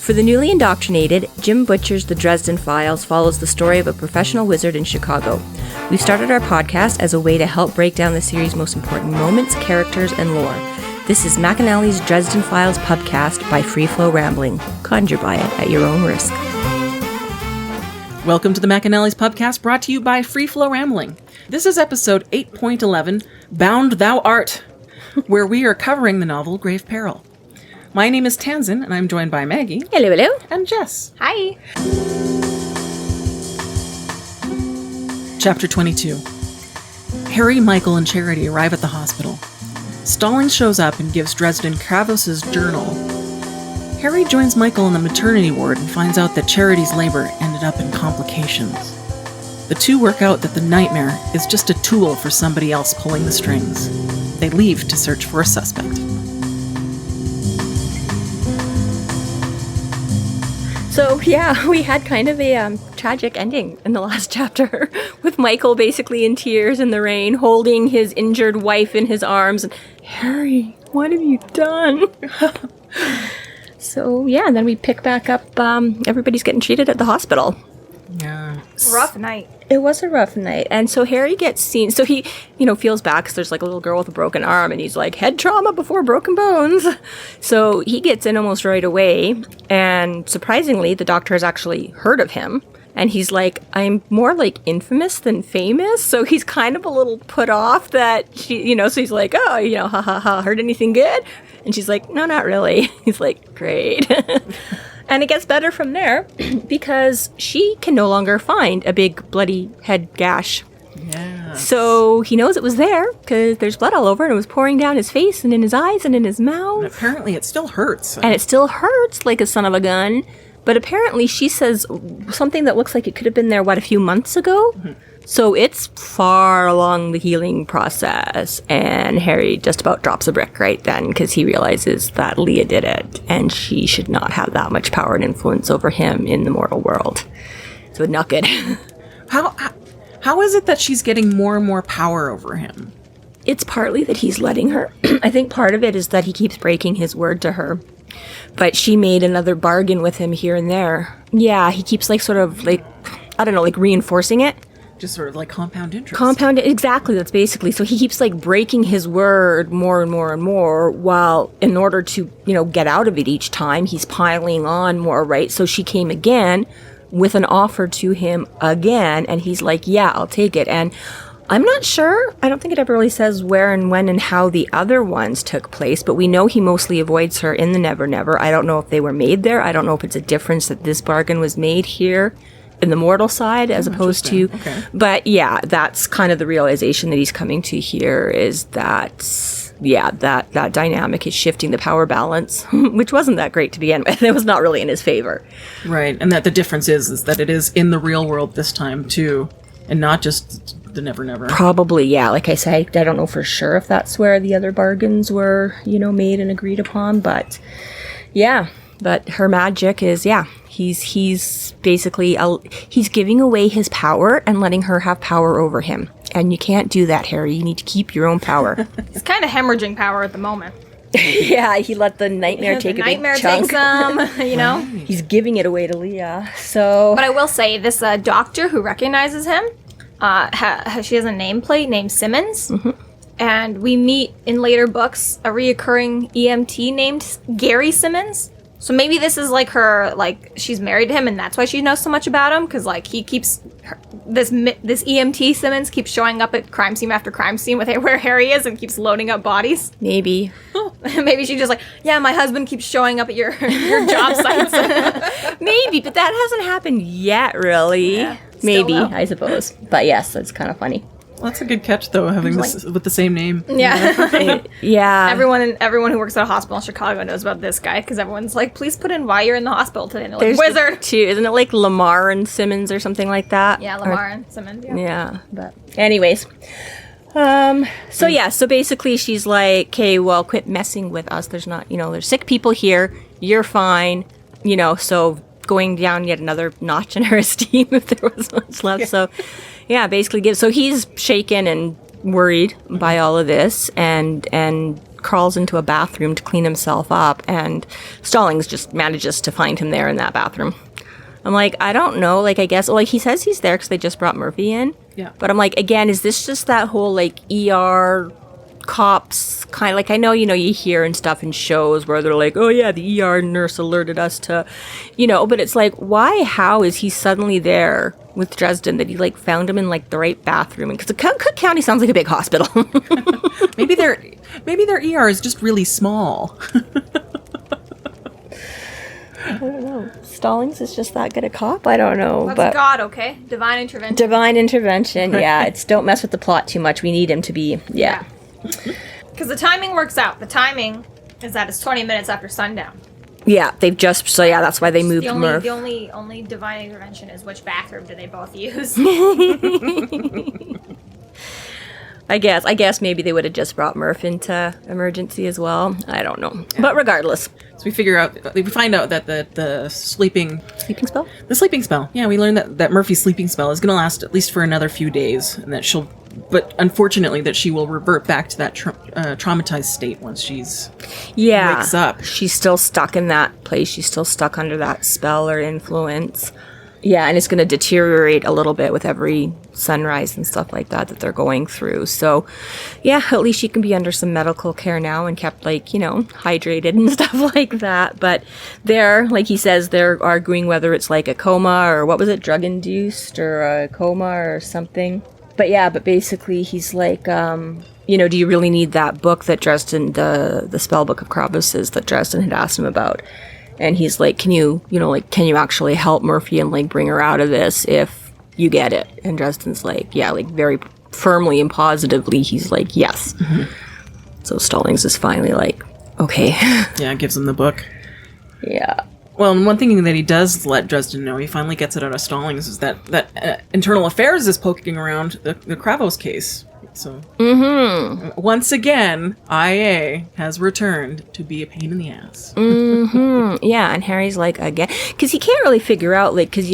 For the newly indoctrinated, Jim Butcher's The Dresden Files follows the story of a professional wizard in Chicago. We've started our podcast as a way to help break down the series' most important moments, characters, and lore. This is McAnally's Dresden Files Pubcast by Free Flow Rambling. Conjure by it at your own risk. Welcome to the McAnally's Pubcast, brought to you by Free Flow Rambling. This is episode 8.11, Bound Thou Art, where we are covering the novel Grave Peril. My name is Tansenn, and I'm joined by Maggie. Hello, hello. And Jess. Hi. Chapter 22. Harry, Michael, and Charity arrive at the hospital. Stallings shows up and gives Dresden Kravos's journal. Harry joins Michael in the maternity ward and finds out that Charity's labor ended up in complications. The two work out that the nightmare is just a tool for somebody else pulling the strings. They leave to search for a suspect. So, yeah, we had kind of a tragic ending in the last chapter, with Michael basically in tears in the rain, holding his injured wife in his arms. And, Harry, what have you done? So, yeah, and then we pick back up, everybody's getting treated at the hospital. Yeah. Rough night. It was a rough night. And so Harry gets seen. So he, feels bad because there's like a little girl with a broken arm and he's like, head trauma before broken bones. So he gets in almost right away. And surprisingly, the doctor has actually heard of him. And he's like, I'm more like infamous than famous. So he's kind of a little put off that she, so he's like, oh, ha ha ha, heard anything good? And she's like, no, not really. He's like, great. And it gets better from there because she can no longer find a big bloody head gash. Yeah. So he knows it was there because there's blood all over and it was pouring down his face and in his eyes and in his mouth. And apparently it still hurts. And it still hurts like a son of a gun. But apparently she says something that looks like it could have been there, a few months ago? Mm-hmm. So it's far along the healing process, and Harry just about drops a brick right then because he realizes that Leah did it, and she should not have that much power and influence over him in the mortal world. So not good. How is it that she's getting more and more power over him? It's partly that he's letting her. I think part of it is that he keeps breaking his word to her. But she made another bargain with him here and there. Yeah, he keeps reinforcing it. Just sort of like compound interest. Exactly, that's basically. So he keeps breaking his word more and more and more, while in order to, get out of it each time, he's piling on more, right? So she came again with an offer to him again, and he's like, yeah, I'll take it. And I'm not sure. I don't think it ever really says where and when and how the other ones took place, but we know he mostly avoids her in the Never Never. I don't know if they were made there. I don't know if it's a difference that this bargain was made here in the mortal side as opposed to, okay. But yeah, that's kind of the realization that he's coming to here is that, yeah, that dynamic is shifting the power balance, which wasn't that great to begin with. It was not really in his favor. Right, and that the difference is that it is in the real world this time too, and not just the Never Never. Probably, yeah. Like I said, I don't know for sure if that's where the other bargains were, made and agreed upon, but yeah. But her magic is, yeah, he's basically, he's giving away his power and letting her have power over him. And you can't do that, Harry. You need to keep your own power. He's kind of hemorrhaging power at the moment. Yeah, he let the nightmare take a big chunk. Nightmare takes Right. He's giving it away to Leah, so. But I will say, this doctor who recognizes him, she has a nameplate named Simmons. Mm-hmm. And we meet in later books a reoccurring EMT named Gary Simmons. So maybe this is her, she's married to him and that's why she knows so much about him, because he keeps this EMT Simmons keeps showing up at crime scene after crime scene where Harry is and keeps loading up bodies. Maybe. Maybe she's just yeah, my husband keeps showing up at your job sites. Maybe, but that hasn't happened yet, really. Yeah, maybe, I suppose. But yes, that's kind of funny. Well, that's a good catch, though, having this with the same name. Yeah. Yeah. Everyone who works at a hospital in Chicago knows about this guy, because everyone's like, please put in why you're in the hospital today. And they're like, wizard! Isn't it like Lamar and Simmons or something like that? Yeah, Lamar and Simmons, yeah. Yeah, but anyways. So basically she's like, okay, well, quit messing with us. There's not, there's sick people here. You're fine. So going down yet another notch in her esteem if there was much left. Yeah. So, basically so he's shaken and worried by all of this and crawls into a bathroom to clean himself up, and Stallings just manages to find him there in that bathroom. I'm like, I don't know, like, I guess, like, he says he's there because they just brought Murphy in. Yeah. But I'm like, again, is this just that whole, like, ER cops kind of, like, I know, you hear and stuff in shows where they're like, oh, yeah, the ER nurse alerted us to, but it's like, how is he suddenly there with Dresden that he, like, found him in, like, the right bathroom? Because Cook County sounds like a big hospital. Maybe their ER is just really small. I don't know. Stallings is just that good a cop? I don't know. That's God, okay? Divine intervention. Divine intervention, yeah. It's don't mess with the plot too much. We need him to be, yeah. Because the timing works out. The timing is that it's 20 minutes after sundown. Yeah, they've just, so yeah, that's why they moved Murph. The only divine intervention is which bathroom do they both use? I guess maybe they would have just brought Murph into emergency as well. I don't know. Yeah. But regardless. So we find out that the sleeping spell? The sleeping spell. Yeah, we learned that Murphy's sleeping spell is going to last at least for another few days, and that but unfortunately that she will revert back to that traumatized state once she's wakes up. She's still stuck in that place. She's still stuck under that spell or influence. Yeah, and it's going to deteriorate a little bit with every sunrise and stuff like that they're going through. So, yeah, at least she can be under some medical care now and kept, like, hydrated and stuff like that. But like he says, they're arguing whether it's like a coma or what was it, drug-induced or a coma or something. But basically he's like, do you really need that book that Dresden, the spell book of Kravos's that Dresden had asked him about? And he's like, can you actually help Murphy and, like, bring her out of this if you get it? And Dresden's like, yeah, like, very firmly and positively, he's like, yes. Mm-hmm. So Stallings is finally like, okay. Yeah, gives him the book. Yeah. Well, and one thing that he does let Dresden know, he finally gets it out of Stallings, is that Internal Affairs is poking around the Kravos case. So, once again, IA has returned to be a pain in the ass. Yeah, and Harry's like, again, because he can't really figure out, like, because,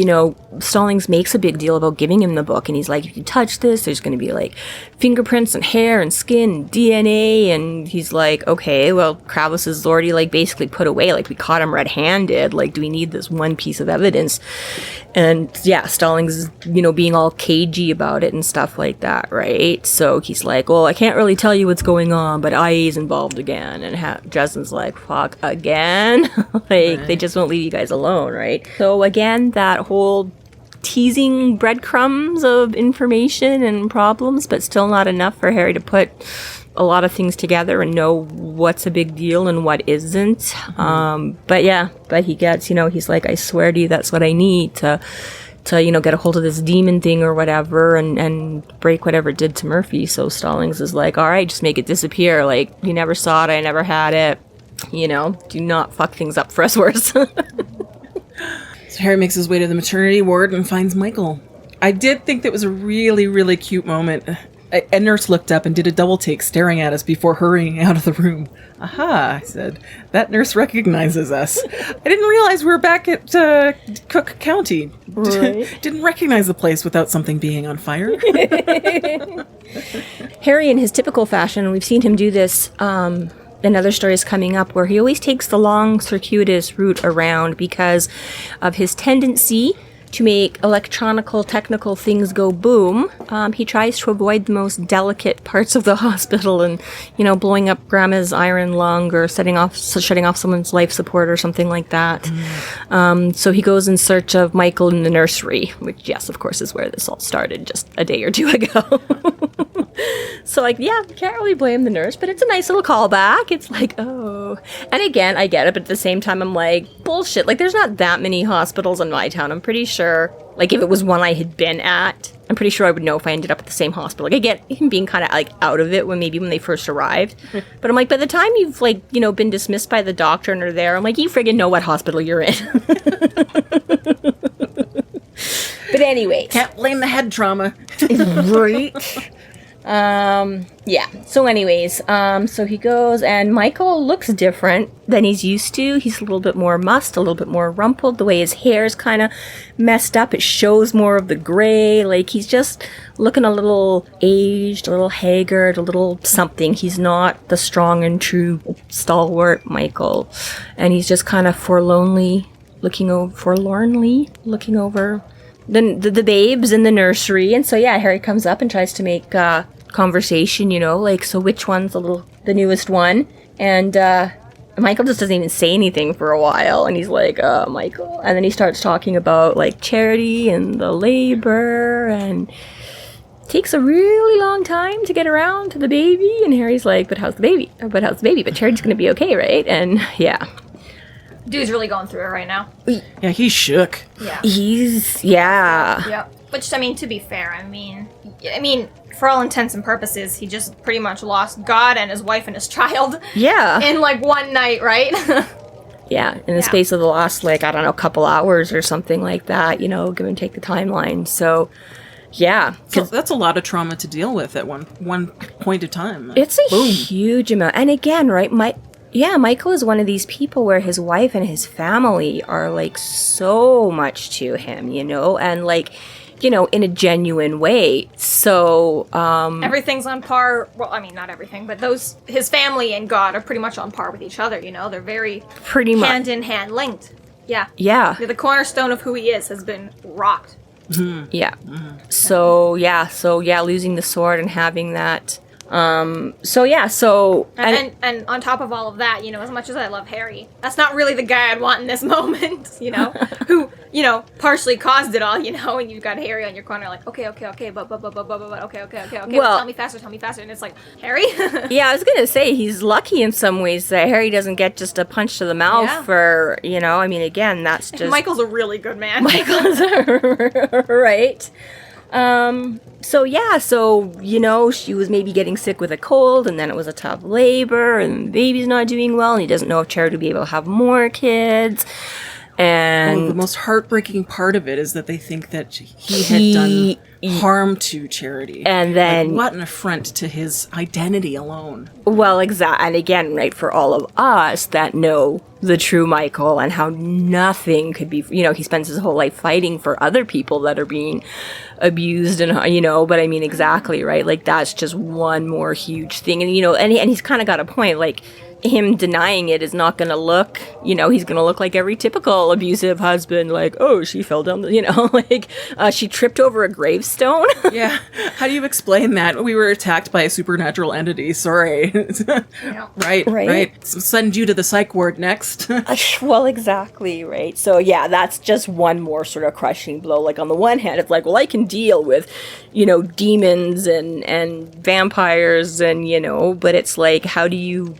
Stallings makes a big deal about giving him the book, and he's like, if you touch this, there's going to be, like, fingerprints and hair and skin and DNA, and he's like, okay, well, Kravos is already, like, basically put away, like, we caught him red-handed, like, do we need this one piece of evidence? And, yeah, Stallings is, being all cagey about it and stuff like that, right? So he's like, well, I can't really tell you what's going on, but IA's involved again. And Dresden's like, fuck, again? Like, They just won't leave you guys alone, right? So again, that whole teasing breadcrumbs of information and problems, but still not enough for Harry to put a lot of things together and know what's a big deal and what isn't. But he gets, he's like, I swear to you, that's what I need to get a hold of this demon thing or whatever and break whatever it did to Murphy. So Stallings is like, all right, just make it disappear. Like, you never saw it, I never had it. Do not fuck things up for us worse. So Harry makes his way to the maternity ward and finds Michael. I did think that was a really, really cute moment. A nurse looked up and did a double take, staring at us before hurrying out of the room. Aha, I said. That nurse recognizes us. I didn't realize we were back at Cook County. Right. Didn't recognize the place without something being on fire. Harry, in his typical fashion, we've seen him do this in other stories coming up, where he always takes the long, circuitous route around because of his tendency to make electronical, technical things go boom. He tries to avoid the most delicate parts of the hospital and, blowing up grandma's iron lung or shutting off someone's life support or something like that. So he goes in search of Michael in the nursery, which, yes, of course, is where this all started just a day or two ago. So, can't really blame the nurse, but it's a nice little callback. It's like, oh. And again, I get it, but at the same time, I'm like, bullshit. Like, there's not that many hospitals in my town. I'm pretty sure, like, if it was one I had been at, I'm pretty sure I would know if I ended up at the same hospital. Like, I get him being kind of, like, out of it when they first arrived. But I'm like, by the time you've, like, been dismissed by the doctor and are there, I'm like, you friggin' know what hospital you're in. But anyway. Can't blame the head trauma. Right? Yeah. So anyways, so he goes, and Michael looks different than he's used to. He's a little bit more mussed, a little bit more rumpled. The way his hair's kind of messed up, it shows more of the gray. Like, he's just looking a little aged, a little haggard, a little something. He's not the strong and true stalwart Michael. And he's just kind of forlornly looking over the babes in the nursery. And so, yeah, Harry comes up and tries to make conversation, you know, like, so which one's the newest one? And Michael just doesn't even say anything for a while. And he's like, Michael. And then he starts talking about, like, Charity and the labor, and takes a really long time to get around to the baby. And Harry's like, but how's the baby? But Charity's gonna be okay, right? And yeah. Dude's really going through it right now. Yeah, he's shook. Yeah. Yeah. Yep. Which, I mean, to be fair, I mean, for all intents and purposes, he just pretty much lost God and his wife and his child. Yeah. In, like, one night, right? Yeah, in the space of the last, like, I don't know, couple hours or something like that, you know, give and take the timeline. So, yeah. So that's a lot of trauma to deal with at one point of time. It's a huge amount. And again, right, Michael is one of these people where his wife and his family are, like, so much to him, you know, and, like, you know, in a genuine way. So, everything's on par. Well, I mean, not everything, but his family and God are pretty much on par with each other, you know? They're very pretty much hand in hand linked. Yeah. Yeah. The cornerstone of who he is has been rocked. Mm-hmm. Yeah. Mm-hmm. So, losing the sword and having that. And on top of all of that, you know, as much as I love Harry, that's not really the guy I'd want in this moment, you know, who, you know, partially caused it all, you know, and you've got Harry on your corner like, okay, but, okay, well, tell me faster, and it's like, Harry? Yeah, I was gonna say, he's lucky in some ways that Harry doesn't get just a punch to the mouth for, you know, I mean, again, that's just... Michael's a really good man. Michael's right. So, you know, she was maybe getting sick with a cold, and then it was a tough labor, and the baby's not doing well, and he doesn't know if Charity will be able to have more kids. And the most heartbreaking part of it is that they think that he had done harm to Charity. And then... Like, what an affront to his identity alone. Well, exactly. And again, right, for all of us that know the true Michael and how nothing could be... You know, he spends his whole life fighting for other people that are being abused and, you know, but I mean, exactly, right? Like, that's just one more huge thing. And, you know, and he's kind of got a point, like... Him denying it is not going to look, you know, he's going to look like every typical abusive husband, like, oh, she fell down, you know, like, she tripped over a gravestone. Yeah. How do you explain that? We were attacked by a supernatural entity. Sorry. Yeah. Right. So send you to the psych ward next. Well, exactly, right. So, yeah, that's just one more sort of crushing blow. Like, on the one hand, it's like, well, I can deal with, you know, demons and vampires and, you know, but it's like, how do you,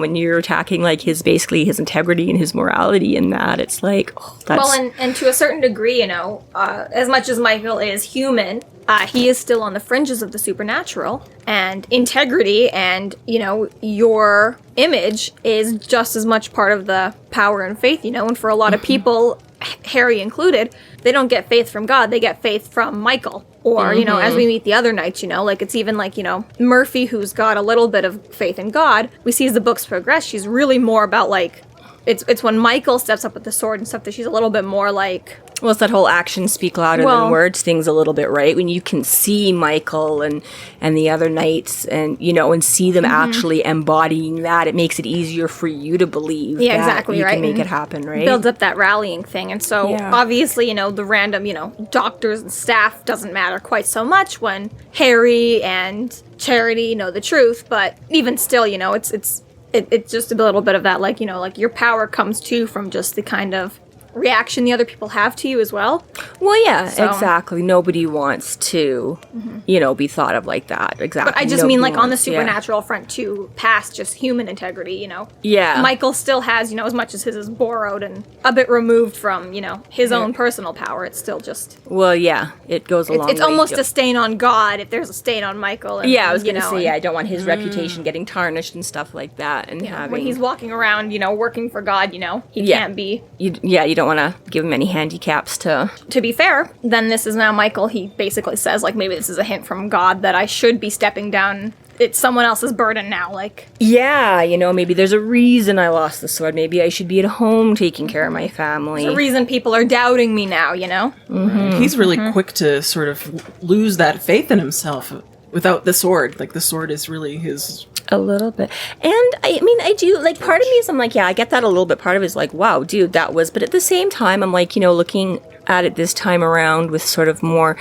when you're attacking, like, his integrity and his morality and that, it's like, oh, that's... Well, and to a certain degree, you know, as much as Michael is human, he is still on the fringes of the supernatural, and integrity and, you know, your image is just as much part of the power and faith, you know, and for a lot of people, Harry included, they don't get faith from God, they get faith from Michael. Or, you know, as we meet the other knights, you know, like, it's even like, you know, Murphy, who's got a little bit of faith in God, we see as the books progress, she's really more about, like, it's when Michael steps up with the sword and stuff that she's a little bit more like... Well, it's that whole actions speak louder than words things a little bit, right? When you can see Michael and the other knights and, you know, and see them actually embodying that, it makes it easier for you to believe that exactly, you right? can make it happen, right? Builds up that rallying thing. And so, obviously, you know, the random, you know, doctors and staff doesn't matter quite so much when Harry and Charity know the truth. But even still, you know, it's just a little bit of that, like, you know, like, your power comes too from just the kind of reaction the other people have to you as well. Well, yeah, exactly. Nobody wants to, you know, be thought of like that. Exactly. But I just mean, like, on the supernatural front too, past just human integrity, you know. Yeah. Michael still has, you know, as much as his is borrowed and a bit removed from, you know, his own personal power, it's still just... Well, yeah, it goes along. It's almost a stain on God if there's a stain on Michael. And, I was going to say, I don't want his reputation getting tarnished and stuff like that. And when he's walking around, you know, working for God, you know, he can't be... You don't don't want to give him any handicaps to... To be fair, then this is now Michael. He basically says, like, maybe this is a hint from God that I should be stepping down. It's someone else's burden now, like... Yeah, you know, maybe there's a reason I lost the sword. Maybe I should be at home taking care of my family. There's a reason people are doubting me now, you know? Right. He's really quick to sort of lose that faith in himself without the sword. Like, the sword is really his... A little bit. And, I mean, I do, like, part of me is, I'm like, yeah, I get that a little bit. Part of it is like, wow, dude, that was... But at the same time, I'm like, you know, looking at it this time around with sort of more,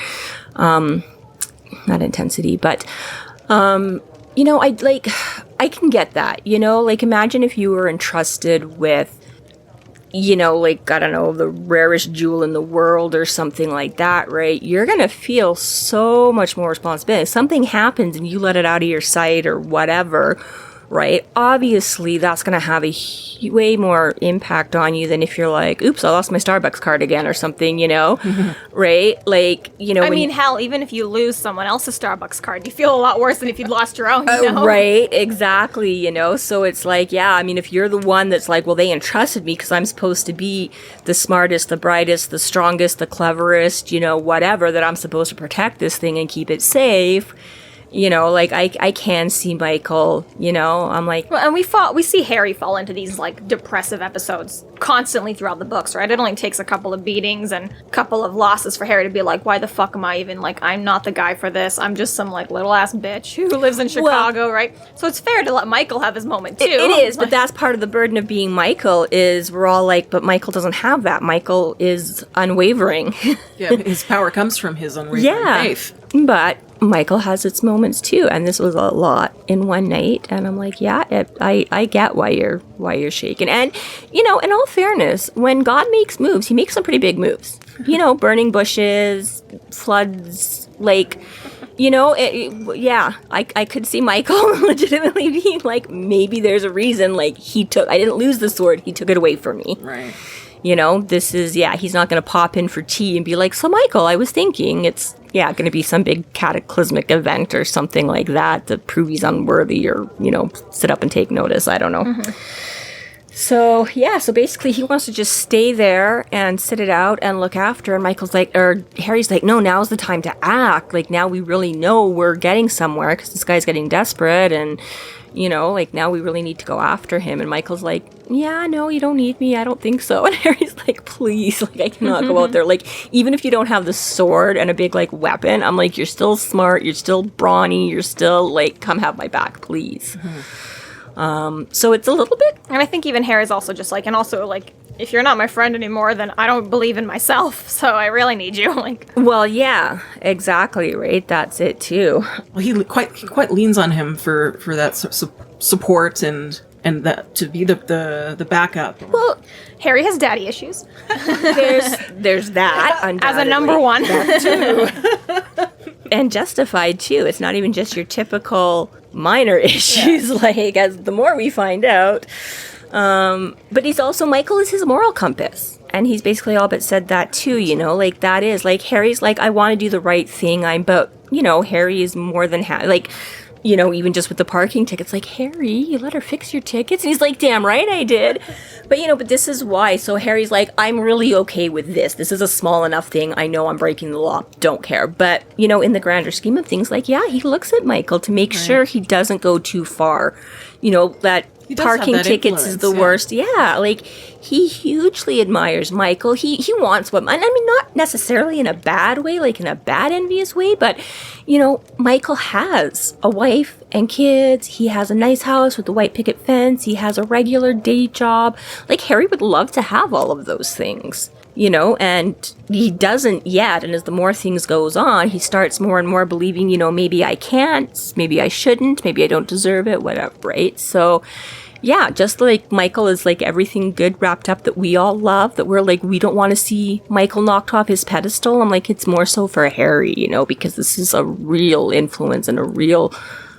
not intensity, but... you know, I can get that, you know, like, imagine if you were entrusted with, you know, like, I don't know, the rarest jewel in the world or something like that, right? You're gonna feel so much more responsibility. If something happens and you let it out of your sight or whatever, right? Obviously, that's gonna have a way more impact on you than if you're like, oops, I lost my Starbucks card again or something, you know? Right? Like, you know... I mean, hell, even if you lose someone else's Starbucks card, you feel a lot worse than if you'd lost your own, you know? Right, exactly, you know? So it's like, yeah, I mean, if you're the one that's like, well, they entrusted me because I'm supposed to be the smartest, the brightest, the strongest, the cleverest, you know, whatever, that I'm supposed to protect this thing and keep it safe... You know, like, I can see Michael, you know, I'm like... Well, and we see Harry fall into these, like, depressive episodes constantly throughout the books, right? It only takes a couple of beatings and a couple of losses for Harry to be like, why the fuck am I even, like, I'm not the guy for this. I'm just some, like, little-ass bitch who lives in Chicago, right? So it's fair to let Michael have his moment, too. It is, but that's part of the burden of being Michael, is we're all like, but Michael doesn't have that. Michael is unwavering. Yeah, his power comes from his unwavering faith. But Michael has its moments too, and this was a lot in one night. And I'm like, yeah, I get why you're shaking. And you know, in all fairness, when God makes moves, He makes some pretty big moves. You know, burning bushes, floods, like, you know, I could see Michael legitimately being like, maybe there's a reason. Like, I didn't lose the sword; he took it away from me. Right. You know, this is, he's not going to pop in for tea and be like, so Michael, I was thinking it's, going to be some big cataclysmic event or something like that to prove he's unworthy or, you know, sit up and take notice. I don't know. Mm-hmm. So, so basically he wants to just stay there and sit it out and look after. And Harry's like, no, now's the time to act. Like, now we really know we're getting somewhere because this guy's getting desperate and, you know, like, now we really need to go after him. And Michael's like, yeah, no, you don't need me. I don't think so. And Harry's like, please, like, I cannot go out there. Like, even if you don't have the sword and a big, like, weapon, I'm like, you're still smart. You're still brawny. You're still, like, come have my back, please. So it's a little bit... And I think even Harry's also just like, and also, like, if you're not my friend anymore, then I don't believe in myself, so I really need you. Like, well, yeah, exactly, right? That's it too. Well, he quite leans on him for that support and that to be the backup. Well, Harry has daddy issues. There's that as a number one. That too. And justified too. It's not even just your typical minor issues. Yeah. Like, as the more we find out. But he's also, Michael is his moral compass. And he's basically all but said that too, you know, like, that is, like, Harry's like, I want to do the right thing. But, you know, Harry is more than like, you know, even just with the parking tickets, like, Harry, you let her fix your tickets? And he's like, damn right I did. But, you know, but this is why. So Harry's like, I'm really okay with this. This is a small enough thing. I know I'm breaking the law. Don't care. But, you know, in the grander scheme of things, like, he looks at Michael to make sure he doesn't go too far. You know, that parking tickets is the worst. Yeah, like, he hugely admires Michael. He wants what, I mean, not necessarily in a bad way, like in a bad envious way, but, you know, Michael has a wife and kids. He has a nice house with a white picket fence. He has a regular day job. Like, Harry would love to have all of those things, you know, and he doesn't yet. And as the more things goes on, he starts more and more believing, you know, maybe I can't, maybe I shouldn't, maybe I don't deserve it, whatever, right? So, yeah, just like Michael is like everything good wrapped up that we all love, that we're like, we don't want to see Michael knocked off his pedestal. I'm like, it's more so for Harry, you know, because this is a real influence and a real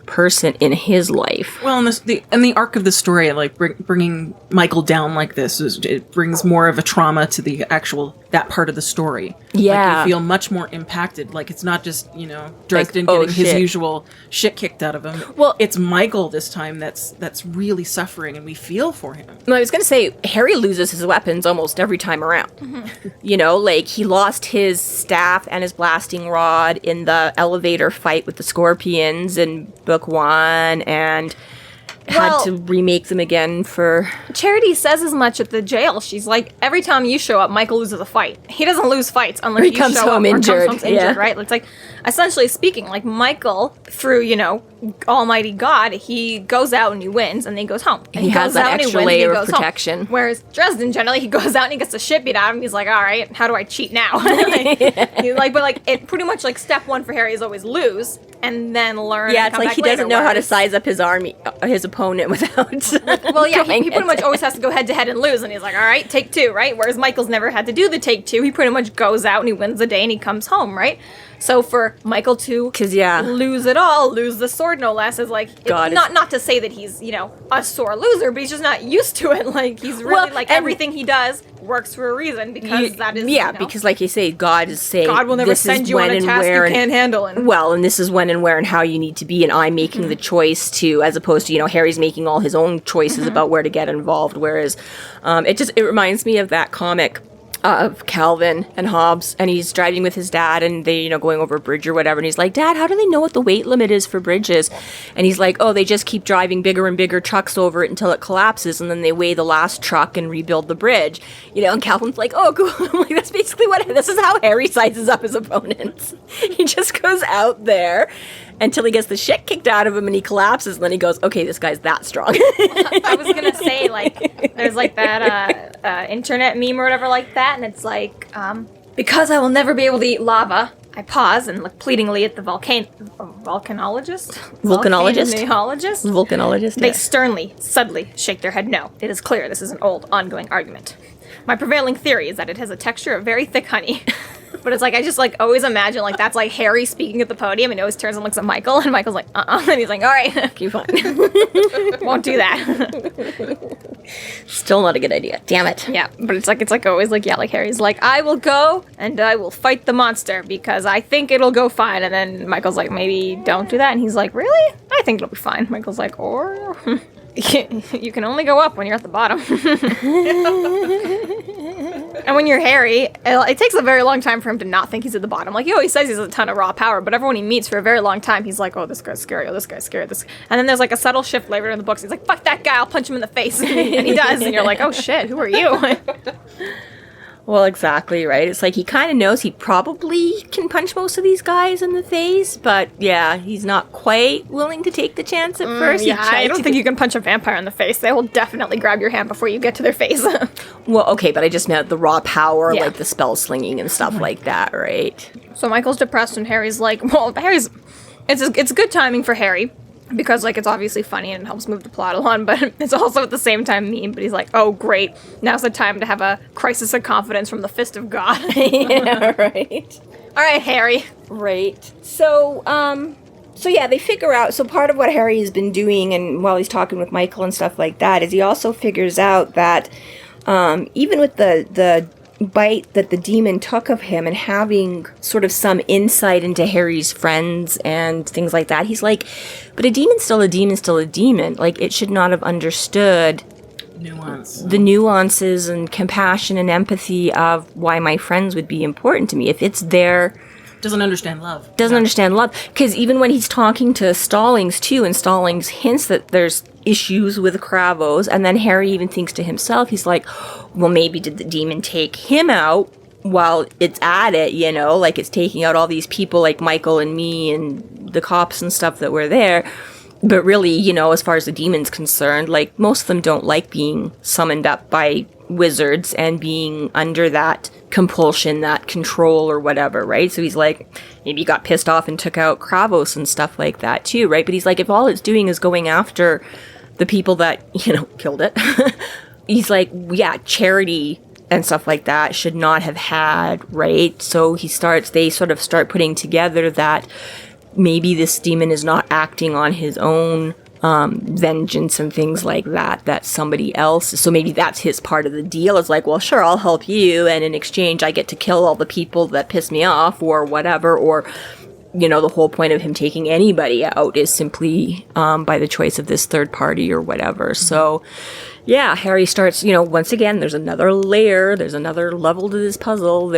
person in his life. Well, and the arc of the story, like bringing Michael down like this, it brings more of a trauma to that that part of the story. Yeah. Like, you feel much more impacted. Like, it's not just, Dresden oh, getting his shit. usual shit kicked out of him. Well- it's Michael this time that's really suffering, and we feel for him. I was going to say, Harry loses his weapons almost every time around. Like, he lost his staff and his blasting rod in the elevator fight with the scorpions in book 1, and had to remake them again for... Charity says as much at the jail. She's like, every time you show up, Michael loses a fight. He doesn't lose fights unless He you comes show home up injured. or comes home Yeah. injured, right? It's like, essentially speaking, like Michael, through, Almighty God, he goes out and he wins, and then he goes home. And He has goes that out and extra wins and he layer of goes home. protection. Whereas Dresden, generally, he goes out and he gets the shit beat out of him. He's like, all right, how do I cheat now? It pretty much like step 1 for Harry is always lose, and then learn. Yeah, and it's come like back he doesn't later, know how to whereas- size up his his opponent without. Well, yeah, going he pretty much head-to-head. always has to go head to head and lose, and he's like, all right, take 2, right? Whereas Michael's never had to do the take 2. He pretty much goes out and he wins the day and he comes home, right? So for Michael to 'Cause, yeah. lose it all, lose the sword no less, is like, God, not to say that he's, a sore loser, but he's just not used to it. Like, he's really, Well, like, and- everything he does works for a reason, because that is, because like you say, God is saying God will never this send is you on when a and task where you can't handle. And well, and this is when and where and how you need to be, and I'm making the choice to, as opposed to, Harry's making all his own choices about where to get involved, whereas it reminds me of that comic of Calvin and Hobbes, and he's driving with his dad, and they, going over a bridge or whatever, and he's like, Dad, how do they know what the weight limit is for bridges? And he's like, oh, they just keep driving bigger and bigger trucks over it until it collapses, and then they weigh the last truck and rebuild the bridge, and Calvin's like, oh, cool. I'm like, that's basically this is how Harry sizes up his opponents. He just goes out there until he gets the shit kicked out of him and he collapses, and then he goes, okay, this guy's that strong. I was gonna say, like, there's like that internet meme or whatever like that, and it's like, because I will never be able to eat lava, I pause and look pleadingly at the volcanologist? Volcanologist, They yeah. sternly, subtly shake their head no. It is clear this is an old, ongoing argument. My prevailing theory is that it has a texture of very thick honey. But it's like, I just like always imagine like that's like Harry speaking at the podium, and he always turns and looks at Michael, and Michael's like, and he's like, all right, Keep fine. won't do that. Still not a good idea. Damn it. Yeah, but it's like always like, yeah, like Harry's like, I will go and I will fight the monster because I think it'll go fine. And then Michael's like, maybe don't do that. And he's like, really? I think it'll be fine. Michael's like, or you can only go up when you're at the bottom. And when you're Harry, it takes a very long time for him to not think he's at the bottom. Like, he always says he has a ton of raw power, but everyone he meets for a very long time, he's like, oh, this guy's scary, oh, this guy's scary. And then there's like a subtle shift later in the books. He's like, fuck that guy, I'll punch him in the face. And he does, and you're like, oh shit, who are you? Well, exactly, right? It's like he kind of knows he probably can punch most of these guys in the face, but yeah, he's not quite willing to take the chance at first. Yeah, I don't think you can punch a vampire in the face. They will definitely grab your hand before you get to their face. Well, okay, but I just meant the raw power, Yeah. like the spell slinging and stuff like that, right? So Michael's depressed, and Harry's like, well, it's good timing for Harry, because like it's obviously funny and it helps move the plot along, but it's also at the same time mean. But he's like, oh great, now's the time to have a crisis of confidence from the fist of God. Yeah, right. All right, Harry. Right. So yeah, they figure out, so part of what Harry has been doing, and while he's talking with Michael and stuff like that, is he also figures out that even with the bite that the demon took of him and having sort of some insight into Harry's friends and things like that, he's like, but a demon's still a demon, still a demon. Like, it should not have understood the nuances and compassion and empathy of why my friends would be important to me. If it's their... Doesn't understand love. Doesn't understand love. Because even when he's talking to Stallings, too, and Stallings hints that there's issues with Kravos, and then Harry even thinks to himself, he's like, well, maybe did the demon take him out while it's at it, like it's taking out all these people like Michael and me and the cops and stuff that were there. But really, as far as the demon's concerned, like, most of them don't like being summoned up by wizards and being under that compulsion, that control or whatever, right? So he's like, maybe he got pissed off and took out Kravos and stuff like that too, right? But he's like, if all it's doing is going after the people that, killed it, he's like, yeah, charity and stuff like that should not have had, right? So they sort of start putting together that maybe this demon is not acting on his own vengeance and things like that somebody else, so maybe that's his part of the deal, is like, well, sure, I'll help you, and in exchange I get to kill all the people that piss me off or whatever, or the whole point of him taking anybody out is simply by the choice of this third party or whatever. So yeah, Harry starts, once again, there's another layer, there's another level to this puzzle,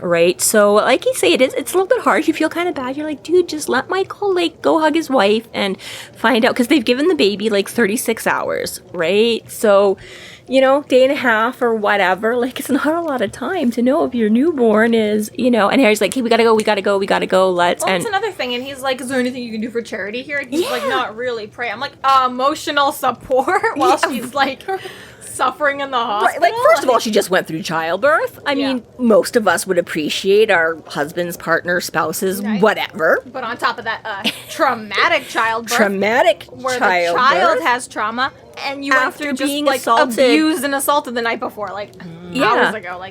right? So, like you say, it's a little bit hard, you feel kind of bad, you're like, dude, just let Michael, go hug his wife and find out, because they've given the baby, 36 hours, right? So, day and a half or whatever, it's not a lot of time to know if your newborn is, and Harry's like, hey, we gotta go, let's. Well, and that's another thing, and he's like, is there anything you can do for charity here? And he's like, not really, pray. I'm like, emotional support while she's, suffering in the hospital? Right, first of all, she just went through childbirth. I mean, most of us would appreciate our husbands, partners, spouses, whatever. But on top of that, traumatic childbirth. Where the child has trauma, and you went through just, being assaulted. abused and assaulted the night before, hours ago,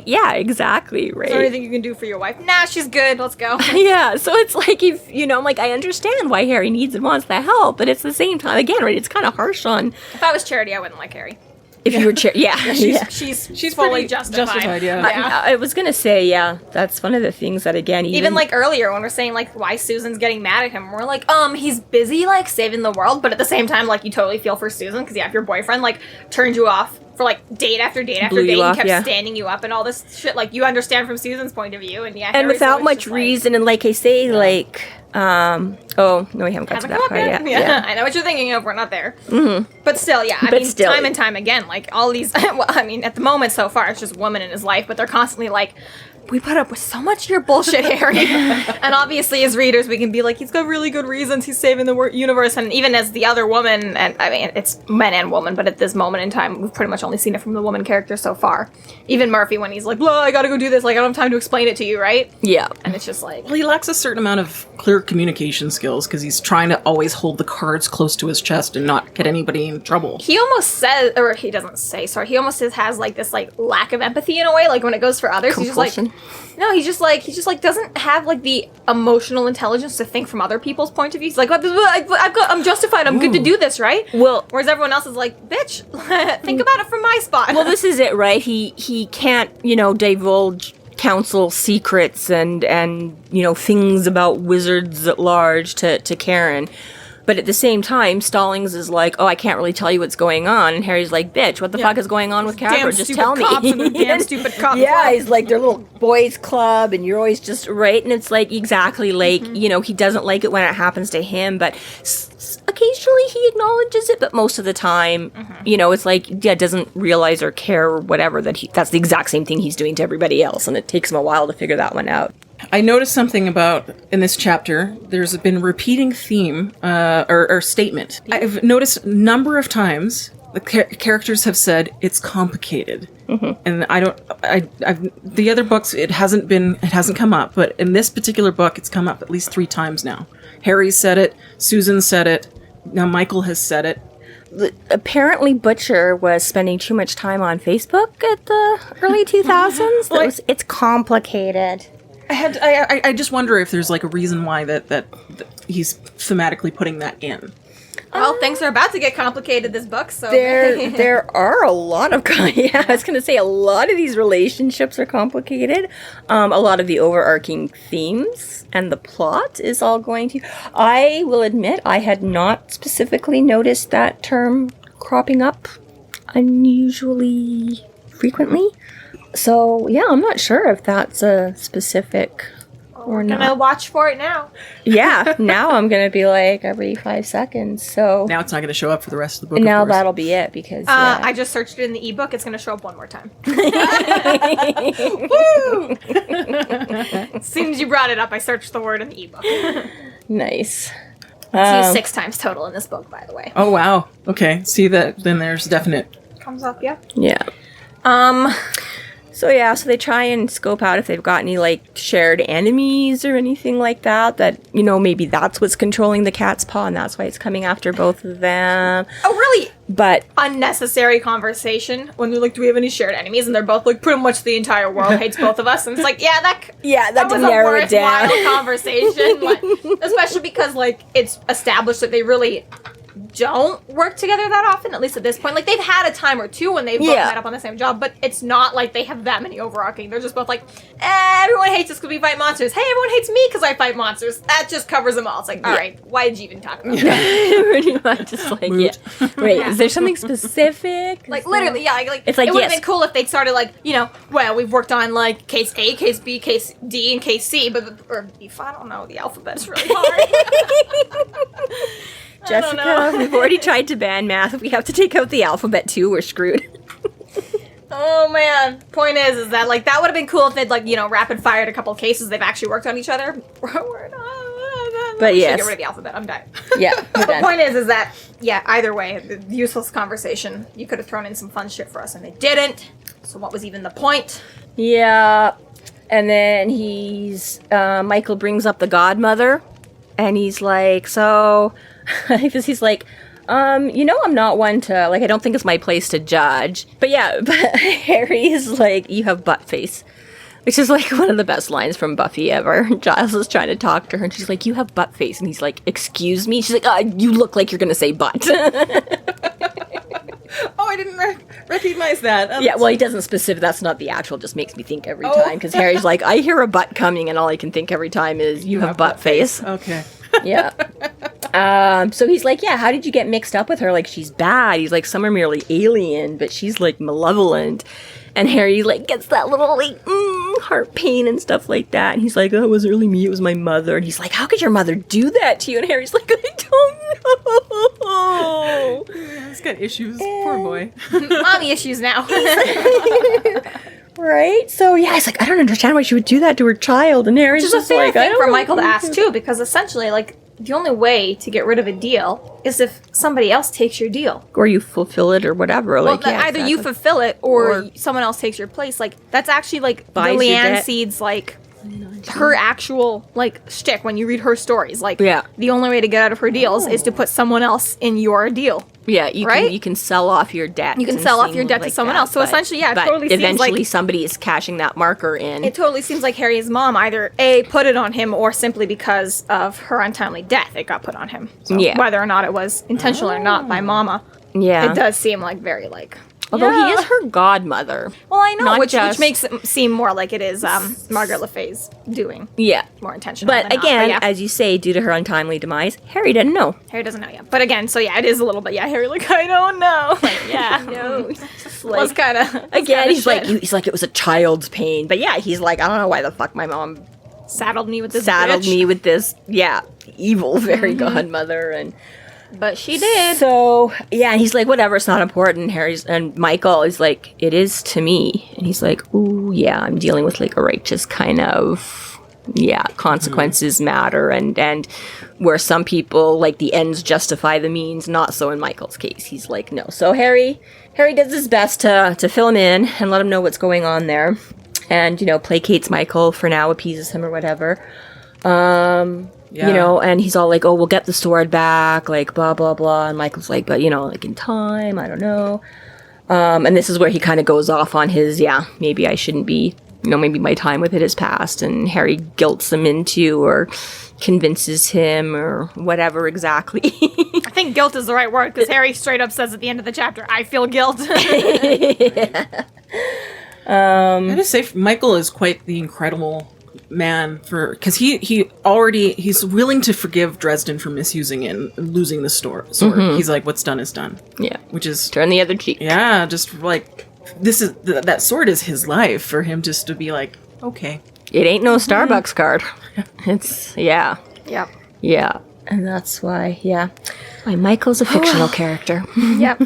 yeah, exactly, right. Is there anything you can do for your wife? Nah, she's good, let's go. Yeah, so it's if, I understand why Harry needs and wants the help, but it's the same time, again, right, it's kind of harsh on... If I was Charity, I wouldn't like Harry. If you were she's fully justified. Yeah. I was gonna say, that's one of the things that, again, even earlier when we're saying why Susan's getting mad at him, we're like, he's busy saving the world, but at the same time, you totally feel for Susan, because if your boyfriend turned you off for date after date after date and kept standing you up and all this shit, you understand from Susan's point of view, and and without much reason, and like I say, oh no, we haven't got to that part yet. Yeah, I know what you're thinking of. We're not there. Mm-hmm. But still, time and time again, all these. Well, at the moment so far, it's just women in his life, but they're constantly we put up with so much of your bullshit, Harry. And obviously, as readers, we can be he's got really good reasons. He's saving the universe. And even as the other woman, and it's men and women, but at this moment in time, we've pretty much only seen it from the woman character so far. Even Murphy, when he's blah, I gotta go do this. I don't have time to explain it to you, right? Yeah. And it's just Well, he lacks a certain amount of clear communication skills, because he's trying to always hold the cards close to his chest and not get anybody in trouble. He almost says, or he doesn't say, sorry, he almost has this lack of empathy in a way, when it goes for others. Compulsion. He's just no, he just doesn't have the emotional intelligence to think from other people's point of view. He's I'm justified. I'm good to do this, right? Well, whereas everyone else is bitch, think about it from my spot. Well, this is it, right? He can't, divulge council secrets and things about wizards at large to Karen. But at the same time, Stallings is I can't really tell you what's going on. And Harry's like, bitch, what the fuck is going on with Capra? Just tell me. Damn stupid cop. Yeah, he's their little boys club, and you're always just right. And it's exactly he doesn't like it when it happens to him, but occasionally he acknowledges it, but most of the time, it's doesn't realize or care or whatever that's the exact same thing he's doing to everybody else. And it takes him a while to figure that one out. I noticed something about, in this chapter, there's been a repeating theme, or statement. I've noticed a number of times the characters have said, it's complicated. Mm-hmm. And the other books, it hasn't come up, but in this particular book, it's come up at least 3 times now. Harry said it, Susan said it, now Michael has said it. Apparently Butcher was spending too much time on Facebook at the early 2000s. It's complicated. I just wonder if there's a reason why that he's thematically putting that in. Well, things are about to get complicated this book, so there are a lot of I was going to say a lot of these relationships are complicated. A lot of the overarching themes and the plot is all going to. I will admit I had not specifically noticed that term cropping up unusually frequently. So, yeah, I'm not sure if that's a specific or not. I'm going to watch for it now. Yeah, now I'm going to be every 5 seconds, so... Now it's not going to show up for the rest of the book, now that'll be it, because, I just searched it in the ebook. It's going to show up one more time. Woo! As soon as you brought it up, I searched the word in the ebook. Nice. It's used 6 times total in this book, by the way. Oh, wow. Okay, see that, then there's definite... Comes up, yeah. Yeah. So they try and scope out if they've got any shared enemies or anything like that maybe that's what's controlling the cat's paw and that's why it's coming after both of them. Oh, really? But unnecessary conversation when they're do we have any shared enemies? And they're both pretty much the entire world hates both of us. And it's that was a narrow it down. worthwhile conversation. Especially because it's established that they really don't work together that often, at least at this point. Like, they've had a time or two when they've both met up on the same job, but it's not like they have that many overarching. They're just both like, everyone hates us because we fight monsters. Hey, everyone hates me because I fight monsters. That just covers them all. It's like, all right, why did you even talk about that? Pretty much, just like, Wait, is there something specific? Like, literally, yeah. Like, it's like, it would have been cool if they'd started, like, you know, well, we've worked on, like, case A, case B, case D, and case C, or if I don't know, the alphabet's really hard. Jessica, we've already tried to ban math. If we have to take out the alphabet too, we're screwed. Oh man. Point is that, like, that would have been cool if they'd, like, you know, rapid fired a couple of cases they've actually worked on each other. But yes. Get rid of the alphabet. I'm done. Yeah. The point is that, yeah, either way, the useless conversation, you could have thrown in some fun shit for us and they didn't. So what was even the point? Yeah. And then Michael brings up the godmother and he's like, so, he's like, you know, I'm not one to, like, I don't think it's my place to judge. But yeah, but Harry is like, you have butt face. Which is, like, one of the best lines from Buffy ever. Giles is trying to talk to her, and she's like, you have butt face. And he's like, excuse me? She's like, you look like you're going to say butt. Oh, I didn't recognize that. Yeah, well, he doesn't specific. That's not the actual, just makes me think every time. Because Harry's like, I hear a butt coming, and all I can think every time is, you have butt face. Okay. Yeah. So he's like, yeah, how did you get mixed up with her? Like, she's bad. He's like, some are merely alien, but she's, like, malevolent. And Harry, like, gets that little, like, heart pain and stuff like that. And he's like, oh, it wasn't really me, it was my mother. And he's like, how could your mother do that to you? And Harry's like, I don't know. Yeah, he's got issues. Poor boy. Mommy issues now. Right? So, yeah, he's like, I don't understand why she would do that to her child. And Harry's Which is a just fair like, thing I don't for know. Michael to ask, too, because essentially, like, the only way to get rid of a deal is if somebody else takes your deal. Or you fulfill it or whatever. Well, Like, yeah, either exactly. you fulfill it or someone else takes your place. Like, that's actually, like, the Buys your Leanne debt. Seed's, like, her actual, like, shtick when you read her stories. Like, Yeah. the only way to get out of her deals is to put someone else in your deal. Yeah, you Right? can sell off your debt. You can and sell off seem your debt to like someone that, else. So but- essentially, yeah, it but totally seems eventually like- somebody is cashing that marker in. It totally seems like Harry's mom either A, put it on him, or simply because of her untimely death, it got put on him. So Yeah. whether or not it was intentional or not by Mama, Yeah. it does seem like very, like... Although he yeah. is her godmother. Well, I know, not which just- makes it seem more like it is Margaret Le Fay's doing. Yeah. More intentional But than not. again, yeah. as you say, due to her untimely demise, Harry didn't know. Harry doesn't know yet. But again, so yeah, it is a little bit, yeah, Harry like, I don't know. Like, yeah. No. Was kind of... Again, he's like, it was a child's pain. But yeah, he's like, I don't know why the fuck my mom saddled me with this saddled bitch. me with this, evil fairy godmother. And But she did. so, yeah, and he's like, whatever, it's not important. And Michael is like, it is to me. And he's like, ooh, yeah, I'm dealing with like a righteous kind of, consequences matter. And where some people, like, the ends justify the means, not so in Michael's case. He's like, no. So Harry does his best to fill him in and let him know what's going on there. And, placates Michael for now, appeases him or whatever. And he's all like, oh, we'll get the sword back, like, blah, blah, blah. And Michael's like, but, like, in time, I don't know. And this is where he kind of goes off on his, maybe I shouldn't be, maybe my time with it is past. And Harry guilts him into or convinces him or whatever exactly. I think guilt is the right word, because Harry straight up says at the end of the chapter, I feel guilt. I just say Michael is quite the incredible man because he's willing to forgive Dresden for misusing it and losing the sword. He's like, what's done is done. Yeah. Which is Turn the other cheek. yeah, just like this is that sword is his life for him just to be like, okay. It ain't no Starbucks card. It's, Yep. Yeah. And that's why, why Michael's a fictional character. Yep.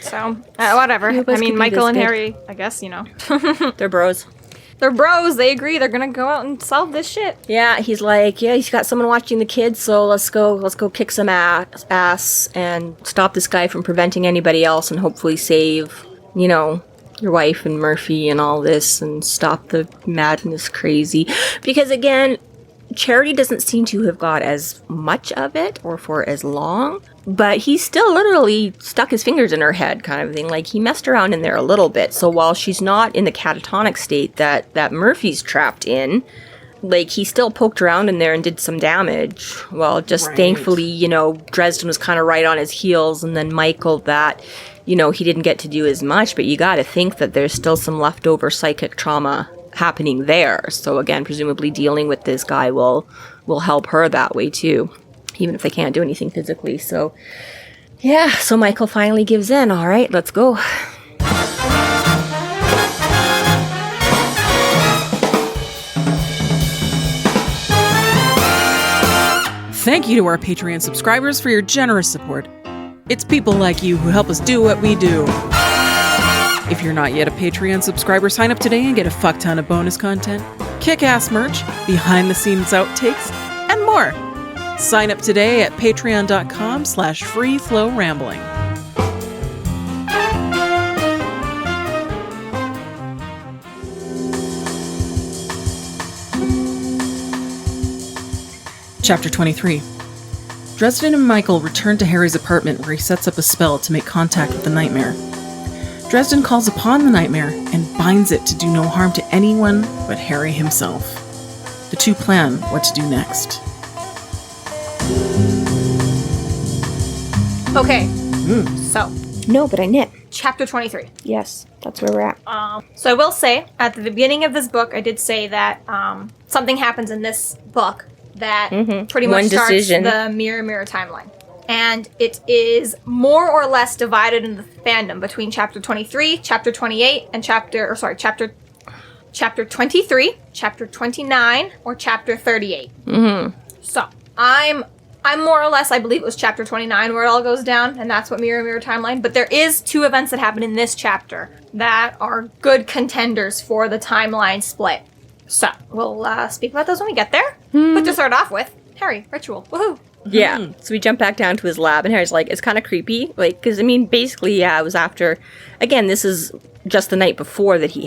So, whatever. You I both mean, could be Michael this and good. Harry, I guess, They're bros. they're bros. They agree. They're gonna go out and solve this shit. Yeah, he's like, he's got someone watching the kids, so let's go kick some ass and stop this guy from preventing anybody else and hopefully save, your wife and Murphy and all this and stop the madness crazy. Because again, Charity doesn't seem to have got as much of it or for as long, but he still literally stuck his fingers in her head kind of thing. Like, he messed around in there a little bit. So while she's not in the catatonic state that Murphy's trapped in, like, he still poked around in there and did some damage. Well, just Right. thankfully, you know, Dresden was kind of right on his heels, and then Michael, that, you know, he didn't get to do as much, but you got to think that there's still some leftover psychic trauma happening there. So again, presumably dealing with this guy will help her that way too, even if they can't do anything physically. So yeah, so Michael finally gives in. All right, let's go. Thank you to our Patreon subscribers for your generous support. It's people like you who help us do what we do. If you're not yet a Patreon subscriber, sign up today and get a fuck ton of bonus content, kick-ass merch, behind-the-scenes outtakes, and more. Sign up today at patreon.com/freeflowrambling. Chapter 23. Dresden and Michael return to Harry's apartment where he sets up a spell to make contact with the nightmare. Dresden calls upon the nightmare and binds it to do no harm to anyone but Harry himself. The two plan what to do next. Okay. So, No, but I knit. chapter 23. Yes, that's where we're at. So I will say, at the beginning of this book, I did say that something happens in this book that pretty much One starts decision. the Mirror timeline. And it is more or less divided in the fandom between chapter 23, chapter 28, and chapter 23, chapter 29, or chapter 38. So I'm more or less, I believe it was chapter 29 where it all goes down, and that's what Mirror timeline. But there is two events that happen in this chapter that are good contenders for the timeline split. So we'll speak about those when we get there. But to start off with, Harry, ritual, woohoo! Yeah. So we jump back down to his lab, and Harry's like, it's kind of creepy. Like, because, I mean, basically, yeah, it was after... Again, this is just the night before that he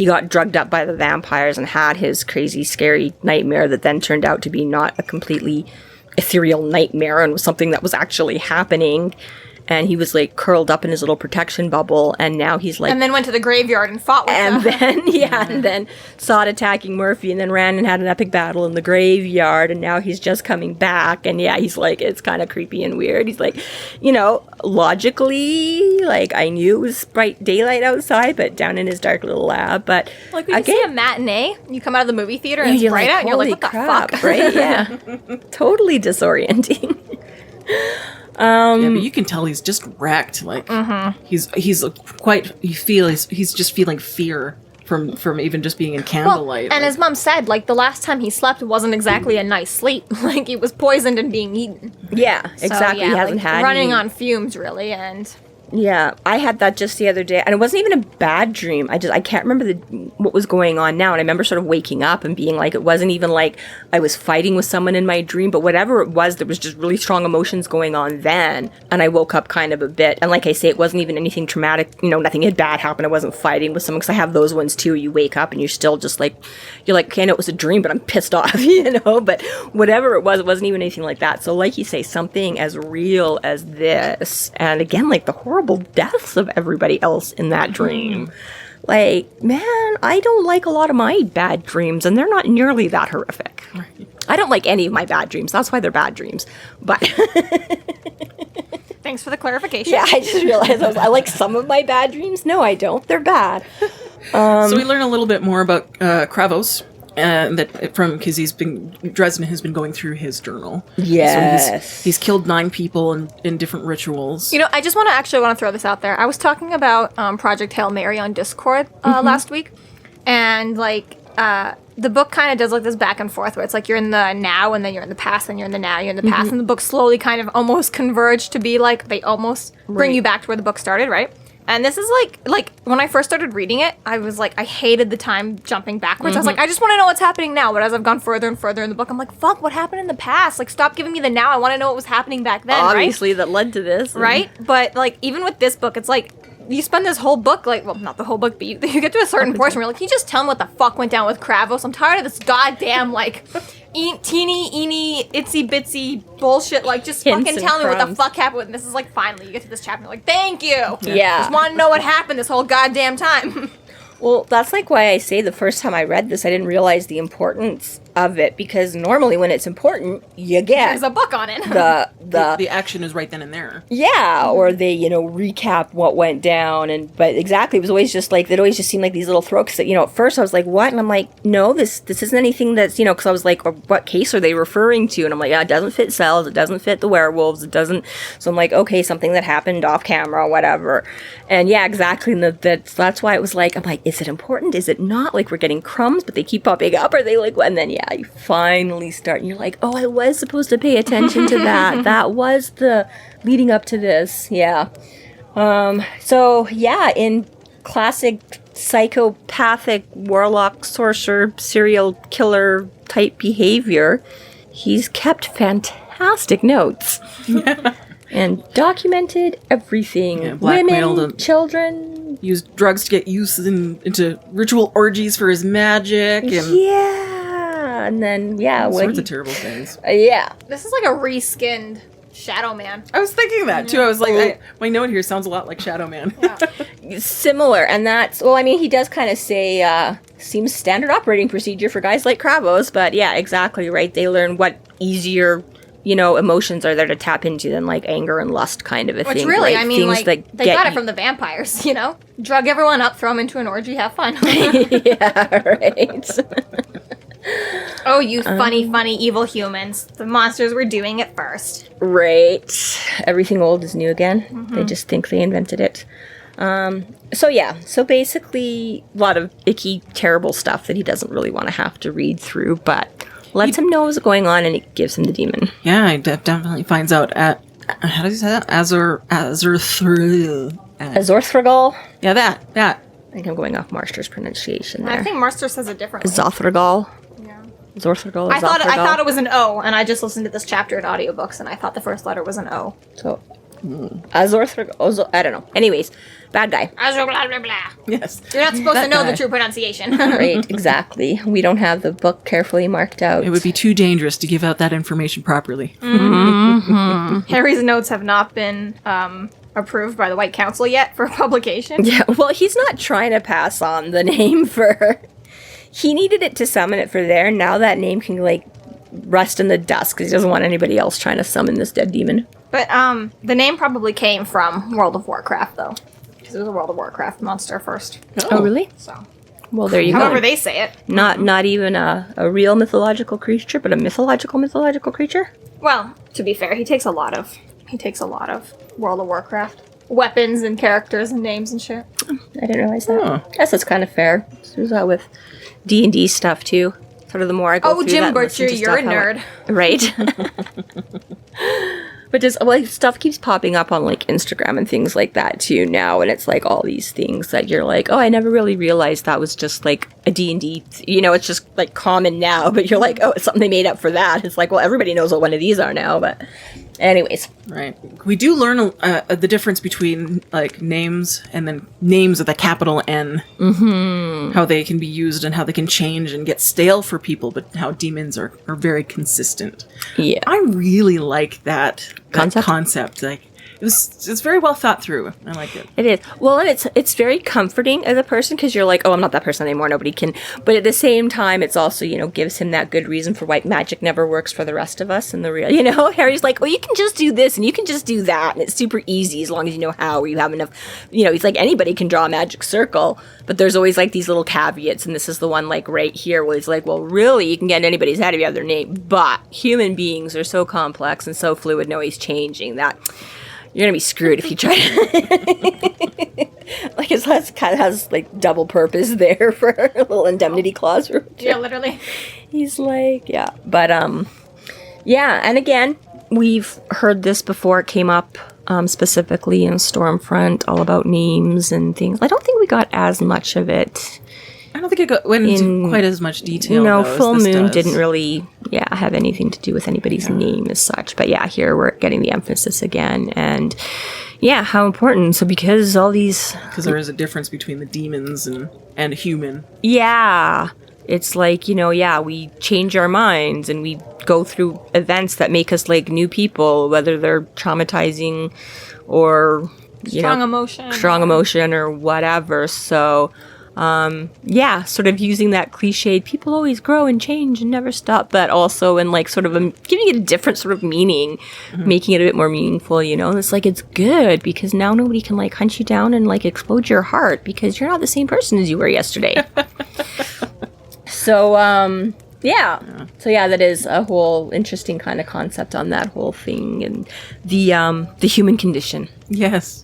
got drugged up by the vampires and had his crazy, scary nightmare that then turned out to be not a completely ethereal nightmare and was something that was actually happening. And he was, like, curled up in his little protection bubble, and now he's, like... And then went to the graveyard and fought with And them. and then saw it attacking Murphy, and then ran and had an epic battle in the graveyard, and now he's just coming back, and yeah, he's like, it's kind of creepy and weird. He's like, you know, logically, like, I knew it was bright daylight outside, but down in his dark little lab, but Like when you see a matinee, you come out of the movie theater and it's you're bright like, out, and you're like, holy what the crap, fuck? right? Yeah. Totally disorienting. Yeah, but you can tell he's just wrecked. Like he's quite. He's just feeling fear from even just being in candlelight. And his mom said, like, the last time he slept wasn't exactly a nice sleep. Like, he was poisoned and being eaten. Yeah, So, exactly. yeah, He hasn't like, had running any- on fumes, really, and... Yeah, I had that just the other day, and it wasn't even a bad dream. I can't remember what was going on now, and I remember sort of waking up and being like, it wasn't even like I was fighting with someone in my dream, but whatever it was, there was just really strong emotions going on then, and I woke up kind of a bit, and like I say, it wasn't even anything traumatic, you know, nothing had bad happened, I wasn't fighting with someone, because I have those ones too. You wake up and you're still just like, you're like, okay, I know it was a dream, but I'm pissed off, you know, but whatever it wasn't even anything like that. So like you say, something as real as this, and again, like the horrible deaths of everybody else in that dream. Like, man, I don't like a lot of my bad dreams, and they're not nearly that horrific. Right. I don't like any of my bad dreams. That's why they're bad dreams. But Thanks for the clarification. yeah, I just realized I like some of my bad dreams. No, I don't. They're bad. So we learn a little bit more about Kravos. Because Dresden has been going through his journal. Yes. So he's killed 9 people in different rituals. You know, I just want to throw this out there. I was talking about Project Hail Mary on Discord last week, and like the book kind of does like this back and forth where it's like you're in the now and then you're in the past and you're in the now, you're in the past, and the book slowly kind of almost converge to be like they almost bring you back to where the book started, right? And this is like when I first started reading it, I was like, I hated the time jumping backwards. I was like, I just want to know what's happening now. But as I've gone further and further in the book, I'm like, fuck, what happened in the past? Like, stop giving me the now. I want to know what was happening back then, Obviously, that led to this. right? But like, even with this book, it's like, you spend this whole book, like, well, not the whole book, but you get to a certain portion where you're like, can you just tell me what the fuck went down with Kravos? I'm tired of this goddamn, like, teeny, itsy bitsy bullshit. Like, just Hints fucking and tell me what the crumbs. fuck happened. And this is like, finally, you get to this chapter, you're like, thank you. Yeah. Just want to know what happened this whole goddamn time. Well, that's like why I say the first time I read this, I didn't realize the importance of it, because normally when it's important, you get There's a book on it. The action is right then and there. Yeah, or they, recap what went down, but exactly, it was always just like, it always just seemed like these little throats that, at first I was like, what? And I'm like, no, this isn't anything that's, because I was like, what case are they referring to? And I'm like, yeah, it doesn't fit cells, it doesn't fit the werewolves, it doesn't, so I'm like, okay, something that happened off camera, whatever. And yeah, exactly, and that's why it was like, I'm like, is it important? Is it not? Like, we're getting crumbs, but they keep popping up, are they like, what? And then, yeah, you finally start, and you're like, oh, I was supposed to pay attention to that. That was the leading up to this, yeah. So, yeah, in classic psychopathic warlock, sorcerer, serial killer type behavior, he's kept fantastic notes. And documented everything. Yeah, blackmailed women, him. Children. Used drugs to get into ritual orgies for his magic. And Yeah. And then, yeah. all sorts of terrible things. Yeah. This is like a reskinned Shadow Man. I was thinking that, too. I was like, my note here sounds a lot like Shadow Man. Yeah. Similar. And that's, well, I mean, he does kind of say, seems standard operating procedure for guys like Kravos. But yeah, exactly right. They learn what easier, emotions are there to tap into than like anger and lust kind of a Which thing. really, right? I mean, Things like, that they get got it you- from the vampires, Drug everyone up, throw them into an orgy, have fun. Yeah, right. Oh, you funny evil humans. The monsters were doing it first. Right. Everything old is new again. They just think they invented it. So yeah, so basically a lot of icky, terrible stuff that he doesn't really want to have to read through, but lets him know what's going on and it gives him the demon. Yeah, he definitely finds out how does he say that? Azorthragal. Azorthragal? Yeah, that. I think I'm going off Marster's pronunciation there. I think Marster says it differently. Zothragal? Yeah. Zorthragal? I thought it was an O, and I just listened to this chapter in audiobooks, and I thought the first letter was an O. So, Azorthragal, I don't know. Anyways, bad guy. Blah, blah, blah. Yes. You're not supposed to know guy. the true pronunciation. Right, exactly. We don't have the book carefully marked out. It would be too dangerous to give out that information properly. Harry's notes have not been approved by the White Council yet for publication. Yeah, well, he's not trying to pass on the name for... He needed it to summon it for there. Now that name can, rust in the dust because he doesn't want anybody else trying to summon this dead demon. But the name probably came from World of Warcraft, though. Because it was a World of Warcraft monster first. Oh, really? So, Well, there you however go. they say it. Not even a real mythological creature, but a mythological creature? Well, to be fair, he takes a lot of World of Warcraft weapons and characters and names and shit. I didn't realize that. Oh. Guess that's kind of fair. There's that with D&D stuff, too. Sort of the more I go Oh, through Jim that and listen Butcher, to you're a stuff, how nerd. Right. But just stuff keeps popping up on Instagram and things like that too now, and it's all these things that you're like, oh, I never really realized that was just a D&D. It's just common now, but you're like, oh, it's something they made up for that. It's like, well, everybody knows what one of these are now, but anyways. Right. We do learn the difference between names and then names with a capital N. Mm-hmm. How they can be used and how they can change and get stale for people, but how demons are very consistent. Yeah. I really like that Concept? It's very well thought through. I like it. It is. Well, and it's very comforting as a person because you're like, oh, I'm not that person anymore. Nobody can. But at the same time, it's also, gives him that good reason for why magic never works for the rest of us. And the real, Harry's like, well, you can just do this and you can just do that. And it's super easy as long as you know how or you have enough. He's like, anybody can draw a magic circle. But there's always these little caveats. And this is the one right here where he's like, well, really, you can get in anybody's head if you have their name. But human beings are so complex and so fluid and always changing that you're gonna be screwed if you try to. It kind of has double purpose there for a little indemnity clause. Yeah, literally. He's like, yeah, but yeah, and again, we've heard this before. It came up specifically in Stormfront, all about names and things. I don't think we got as much of it. I don't think it went into quite as much detail. No, though, as Full this Moon does. didn't really, have anything to do with anybody's name as such. But yeah, here we're getting the emphasis again, and yeah, how important. So because all these, Because there is a difference between the demons and human. yeah, it's we change our minds and we go through events that make us new people, whether they're traumatizing or Strong emotion. strong emotion or whatever. So Yeah, sort of using that cliched, people always grow and change and never stop, but also in like sort of giving it a different sort of meaning, making it a bit more meaningful, you know? And it's like, it's good because now nobody can like hunt you down and like explode your heart because you're not the same person as you were yesterday. So, yeah. So yeah, that is a whole interesting kind of concept on that whole thing and the human condition. Yes.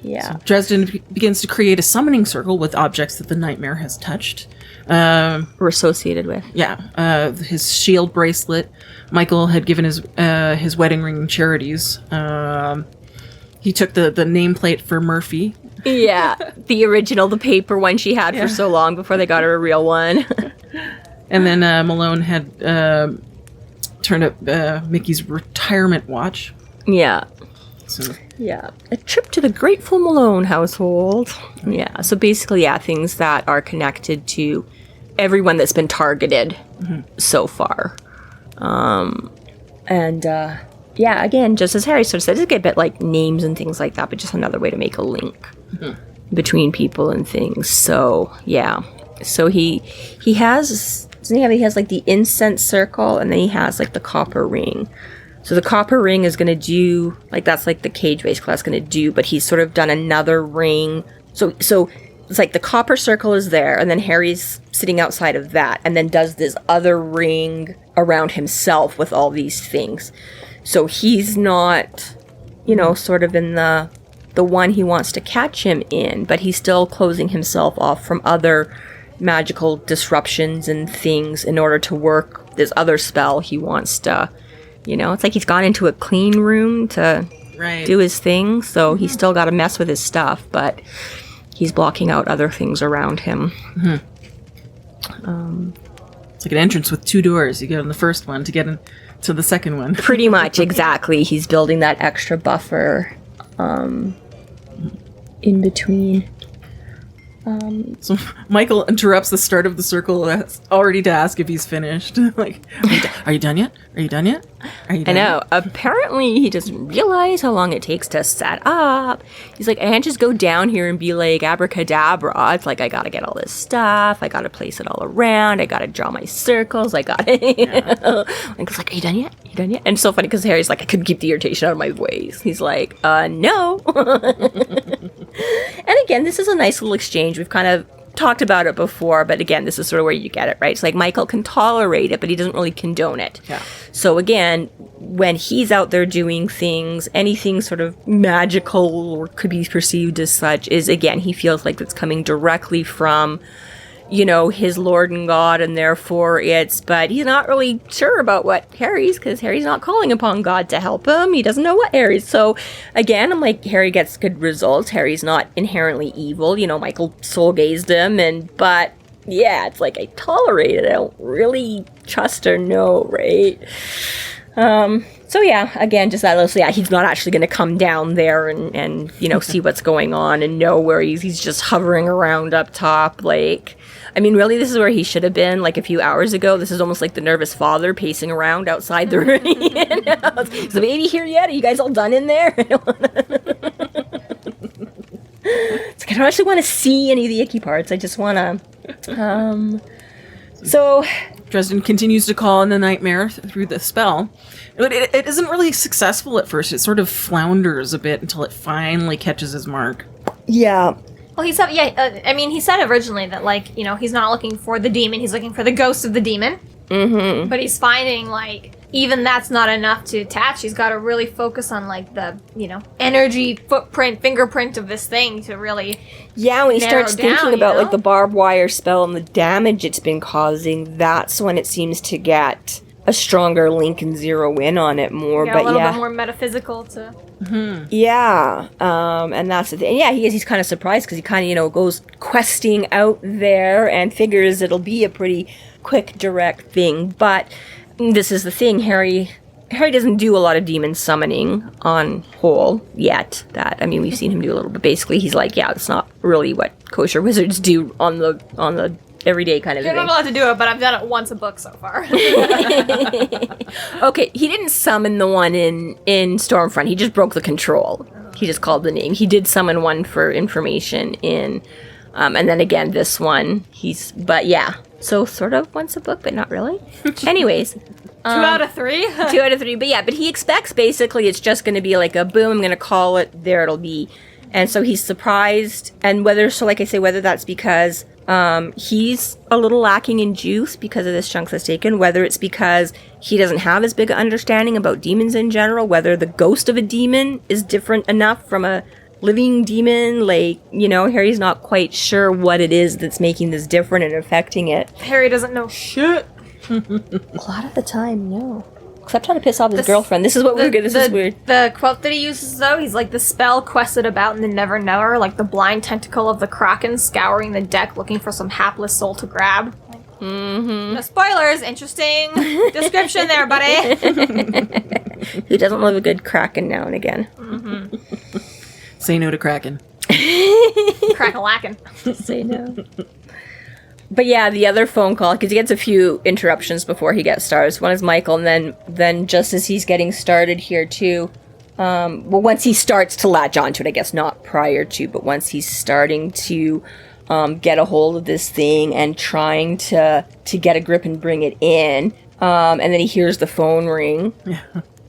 Yeah. So Dresden begins to create a summoning circle with objects that the nightmare has touched. We're associated with. Yeah. His shield bracelet. Michael had given his wedding ring charities. He took the nameplate for Murphy. Yeah. The original, the paper one she had for so long before they got her a real one. And then Malone had turned up Mickey's retirement watch. Yeah. So. Yeah. A trip to the Grateful Malone household. Yeah. So basically, yeah, things that are connected to everyone that's been targeted so far. Yeah, again, just as Harry sort of said, it's a bit like names and things like that, but just another way to make a link between people and things. So, yeah. So he has, doesn't he has like the incense circle, and then he has like the copper ring. So the copper ring is going to do, like that's like the cage basically that's going to do, but he's sort of done another ring. So it's like the copper circle is there, and then Harry's sitting outside of that, and then does this other ring around himself with all these things. So he's not, you know, sort of in the one he wants to catch him in, but he's still closing himself off from other magical disruptions and things in order to work this other spell he wants to, you know, it's like he's gone into a clean room to do his thing, so he's still got to mess with his stuff, but he's blocking out other things around him. It's like an entrance with two doors. You go in the first one to get into the second one. Pretty much, exactly. He's building that extra buffer in between. So Michael interrupts the start of the circle already to ask if he's finished. Like, are you done yet? Are you done yet? Are you done I know. yet? Apparently, he doesn't realize how long it takes to set up. He's like, I can't just go down here and be like, abracadabra. It's like, I gotta get all this stuff. I gotta place it all around. I gotta draw my circles. I gotta... Michael's like, are you done yet? Are you done yet? And it's so funny because Harry's like, I couldn't keep the irritation out of my voice. He's like, no. And again, this is a nice little exchange. We've kind of talked about it before, but again, this is sort of where you get it, right? It's like Michael can tolerate it, but he doesn't really condone it. Yeah. So again, when he's out there doing things, anything sort of magical or could be perceived as such is, again, he feels like it's coming directly from, you know, his Lord and God, and therefore but he's not really sure about what Harry's, because Harry's not calling upon God to help him. He doesn't know what Harry's. So again, I'm like, Harry gets good results. Harry's not inherently evil. You know, Michael soul gazed him, but yeah, it's like I tolerate it. I don't really trust or know, right? So yeah, again, just that little, so yeah, he's not actually going to come down there and you know, see what's going on and know where he's just hovering around up top. Like, I mean, really, this is where he should have been like a few hours ago. This is almost like the nervous father pacing around outside the ring. You know? Is the baby here yet? Are you guys all done in there? It's like, I don't actually want to see any of the icky parts. I just want to, so... Dresden continues to call in the nightmare through the spell. But it isn't really successful at first. It sort of flounders a bit until it finally catches his mark. Yeah. Well, he said, I mean, he said originally that, like, you know, he's not looking for the demon, he's looking for the ghost of the demon. Mm-hmm. But he's finding, like, even that's not enough to attach. He's got to really focus on, like, the, you know, energy, footprint, fingerprint of this thing to really when he starts thinking about, you know? like, the barbed wire spell and the damage it's been causing, that's when it seems to get a stronger link and zero in on it more. Yeah, but a little bit more metaphysical to... Mm-hmm. Yeah, and that's the thing. Yeah, he's kind of surprised because he kind of, you know, goes questing out there and figures it'll be a pretty quick, direct thing. But this is the thing, Harry doesn't do a lot of demon summoning on whole yet. I mean, we've seen him do a little bit. Basically, he's like, yeah, it's not really what kosher wizards do on the everyday kind of You're thing. not allowed to do it, but I've done it once a book so far. Okay, he didn't summon the one in Stormfront. He just broke the control. He just called the name. He did summon one for information in And then again, this one, but yeah. So sort of once a book, but not really. Anyways. 2 out of 3? 2 out of 3. But yeah, but he expects basically it's just going to be like a boom, I'm going to call it, there it'll be. And so he's surprised. And whether that's because he's a little lacking in juice because of this chunk that's taken, whether it's because he doesn't have as big an understanding about demons in general, whether the ghost of a demon is different enough from a living demon, like, Harry's not quite sure what it is that's making this different and affecting it. Harry doesn't know shit. A lot of the time, no. Except trying to piss off his girlfriend. This is what we're good. This is weird. The quote that he uses, though, he's like, the spell quested about in the Never Never, like the blind tentacle of the Kraken scouring the deck looking for some hapless soul to grab. Mm-hmm. No spoilers. Interesting description there, buddy. Who doesn't love a good Kraken now and again? Mm-hmm. Say no to Kraken. Crack-a-lackin'. Say no. But yeah, the other phone call, because he gets a few interruptions before he gets started. One is Michael, and then just as he's getting started here too, once he starts to latch onto it, I guess not prior to, but once he's starting to get a hold of this thing and trying to get a grip and bring it in, and then he hears the phone ring. Yeah.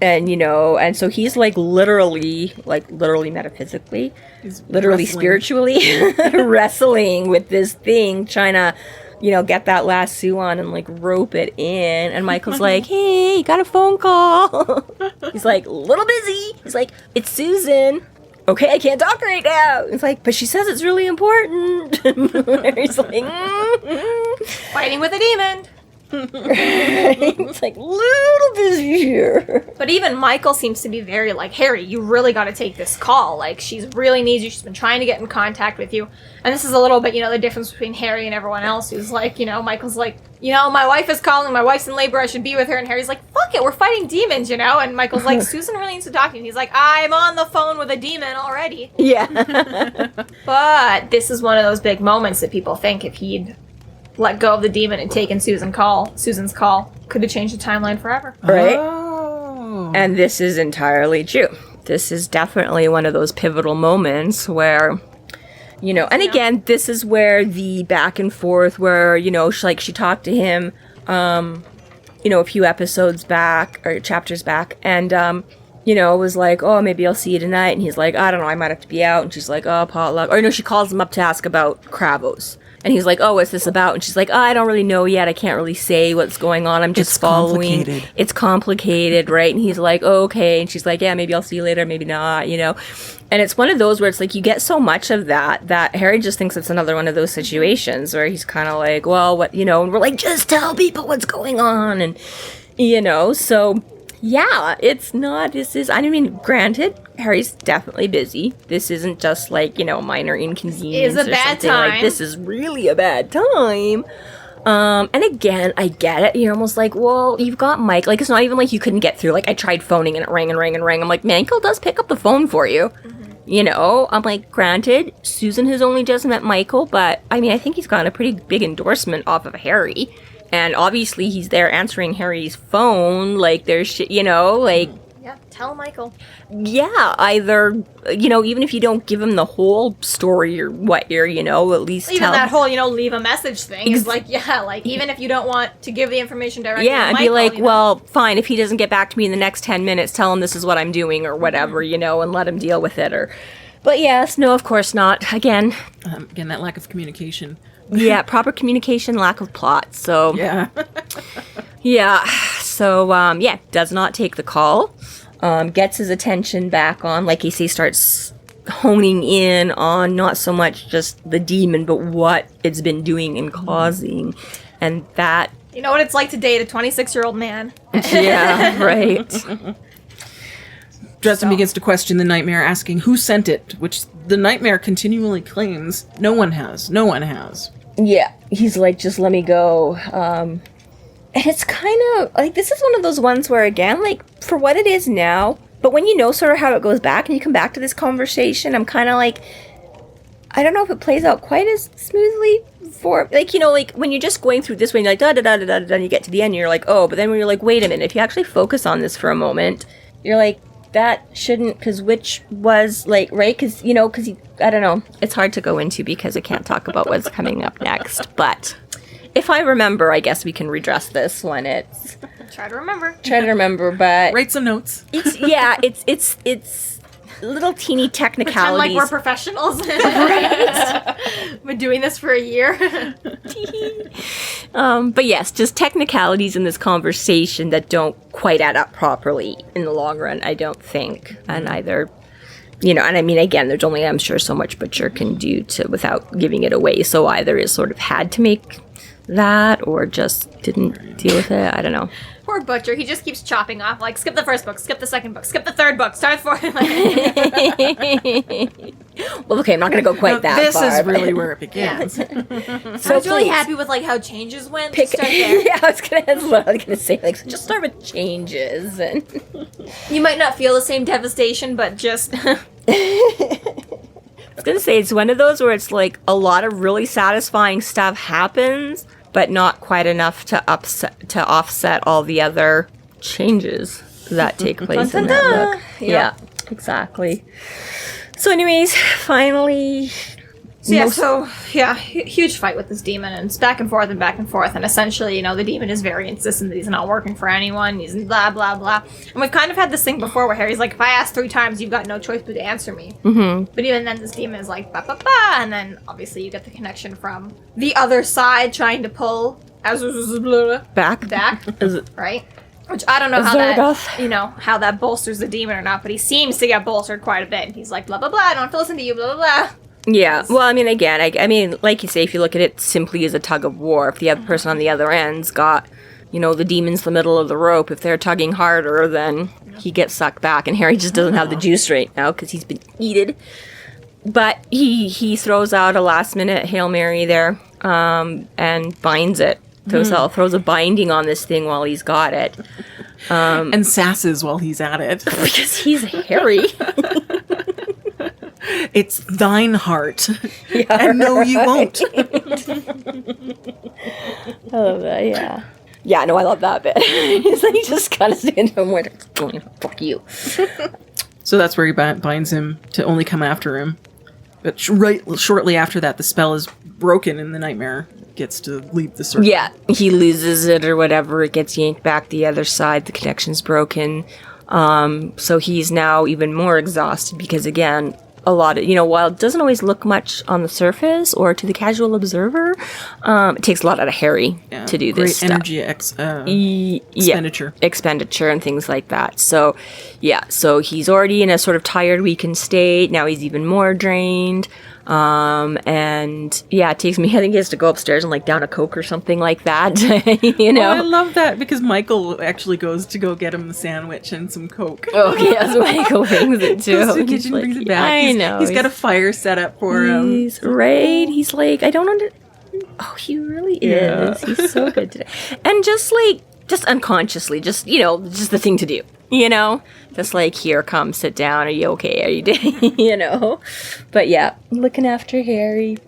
And, and so he's literally metaphysically, He's literally wrestling. Spiritually wrestling with this thing, trying to, get that lasso on and rope it in. And Michael's like, hey, got a phone call. He's like, little busy. He's like, it's Susan. Okay, I can't talk right now. It's like, but she says it's really important. He's like, Fighting with a demon. It's like, little busy here. But even Michael seems to be very Harry, you really got to take this call. She really needs you. She's been trying to get in contact with you. And this is a little bit, the difference between Harry and everyone else who's Michael's like, my wife is calling, my wife's in labor, I should be with her. And Harry's like, fuck it, we're fighting demons, And Michael's like, Susan really needs to talk to you. And he's like, I'm on the phone with a demon already. Yeah. But this is one of those big moments that people think if he'd let go of the demon and taken Susan's call, could have changed the timeline forever. Right? Oh. And this is entirely true. This is definitely one of those pivotal moments where, and again, this is where the back and forth where, she talked to him, a few episodes back or chapters back, and, was like, oh, maybe I'll see you tonight. And he's like, I don't know, I might have to be out. And she's like, oh, potluck. Or no, she calls him up to ask about Kravos. And he's like, oh, what's this about? And she's like, oh, I don't really know yet. I can't really say what's going on. I'm just following. It's complicated, right? And he's like, oh, okay. And she's like, yeah, maybe I'll see you later, maybe not, And it's one of those where it's you get so much of that Harry just thinks it's another one of those situations where he's kind of like, well, what, and we're like, just tell people what's going on. And, so... Yeah, it's not, granted, Harry's definitely busy. This isn't just a minor inconvenience. It's a bad time. This is really a bad time. And again, I get it. You're almost like, well, you've got Mike. It's not even you couldn't get through. I tried phoning and it rang and rang and rang. I'm like, Michael does pick up the phone for you. Mm-hmm. I'm like, granted, Susan has only just met Michael, but I think he's gotten a pretty big endorsement off of Harry. And obviously he's there answering Harry's phone, there's shit, Yeah, tell Michael. Yeah, either, even if you don't give him the whole story or what you're, at least even tell that whole, leave a message thing is even if you don't want to give the information directly to and Michael, be like, well, fine, if he doesn't get back to me in the next 10 minutes, tell him this is what I'm doing or whatever, and let him deal with it But yes, no, of course not. Again, that lack of communication. Yeah, proper communication, lack of plot. So Yeah. yeah. So does not take the call. Gets his attention back on, like you say, starts honing in on not so much just the demon, but what it's been doing and causing, and that. You know what it's like to date a 26-year-old man. Yeah, right. Dresden begins to question the nightmare, asking who sent it, which the nightmare continually claims no one has. No one has. Yeah, he's like, just let me go. And it's kind of, this is one of those ones where, again, for what it is now, but when you know sort of how it goes back and you come back to this conversation, I'm kind of I don't know if it plays out quite as smoothly for, when you're just going through this way, and you're da-da-da-da-da-da, and you get to the end, and you're like, oh, but then when you're like, wait a minute, if you actually focus on this for a moment, you're like, that shouldn't, because which was, like, right? Because, you know, because I don't know. It's hard to go into because I can't talk about what's coming up next. But if I remember, I guess we can redress this when it's... Try to remember, but... Write some notes. It's little teeny technicalities. Pretend like we're professionals. Right? Been doing this for a year. But yes, just technicalities in this conversation that don't quite add up properly in the long run, I don't think. And either, you know, and I mean, again, there's only, I'm sure, so much Butcher can do without giving it away. So either is sort of had to make that or just didn't deal with it. I don't know. Poor Butcher. He just keeps chopping off, like, skip the first book, skip the second book, skip the third book, start the fourth. Well, okay, I'm not going to go quite that this far. This is really where it begins. So I was really happy with, like, how changes went. Pick, start there. Yeah, that's what I was going to say. Like, so just start with changes. And you might not feel the same devastation, but just... I was going to say, it's one of those where it's like a lot of really satisfying stuff happens, but not quite enough to offset all the other changes that take place in that book. Yeah, exactly. So anyways, finally... huge fight with this demon, and it's back and forth, and essentially, you know, the demon is very insistent that he's not working for anyone, he's blah, blah, blah. And we've kind of had this thing before where Harry's like, if I ask 3 times, you've got no choice but to answer me. Mm-hmm. But even then, this demon is like, ba, ba, ba, and then, obviously, you get the connection from the other side trying to pull back, right? Which I don't know how that bolsters the demon or not, but he seems to get bolstered quite a bit. And he's like, blah, blah, blah, I don't have to listen to you, blah, blah, blah. Yeah, well, I mean, again, I mean, like you say, if you look at it simply as a tug of war, if the other person on the other end's got, you know, the demon's the middle of the rope, if they're tugging harder, then he gets sucked back, and Harry just doesn't have the juice right now because he's been eaten. But he throws out a last-minute Hail Mary there, and binds it. Throws a binding on this thing while he's got it. And sasses while he's at it. Because he's Harry. It's thine heart. Yeah, and no, you won't. I love that, yeah. Yeah, no, I love that bit. He's like, just kind of standing there and going, fuck you. So that's where he binds him to only come after him. But shortly after that, the spell is broken and the nightmare gets to leave the circle. Yeah, he loses it or whatever. It gets yanked back the other side. The connection's broken. So he's now even more exhausted because, again, a lot of, you know, while it doesn't always look much on the surface or to the casual observer, it takes a lot out of Harry to do this stuff. Great energy expenditure and things like that. So, yeah, so he's already in a sort of tired, weakened state. Now he's even more drained. And yeah, it takes me, I think he has to go upstairs and like down a Coke or something like that, you know. Oh, I love that because Michael actually goes to go get him the sandwich and some Coke. Oh, yeah, so Michael brings it too. Goes to the kitchen, brings it back. I know. He's got a fire set up for him. He's right. He's like, I don't Oh, he really is. Yeah. He's so good today. And just unconsciously, just the thing to do. You know, just like, here, come, sit down. Are you okay? Are you doing, you know? But yeah, looking after Harry.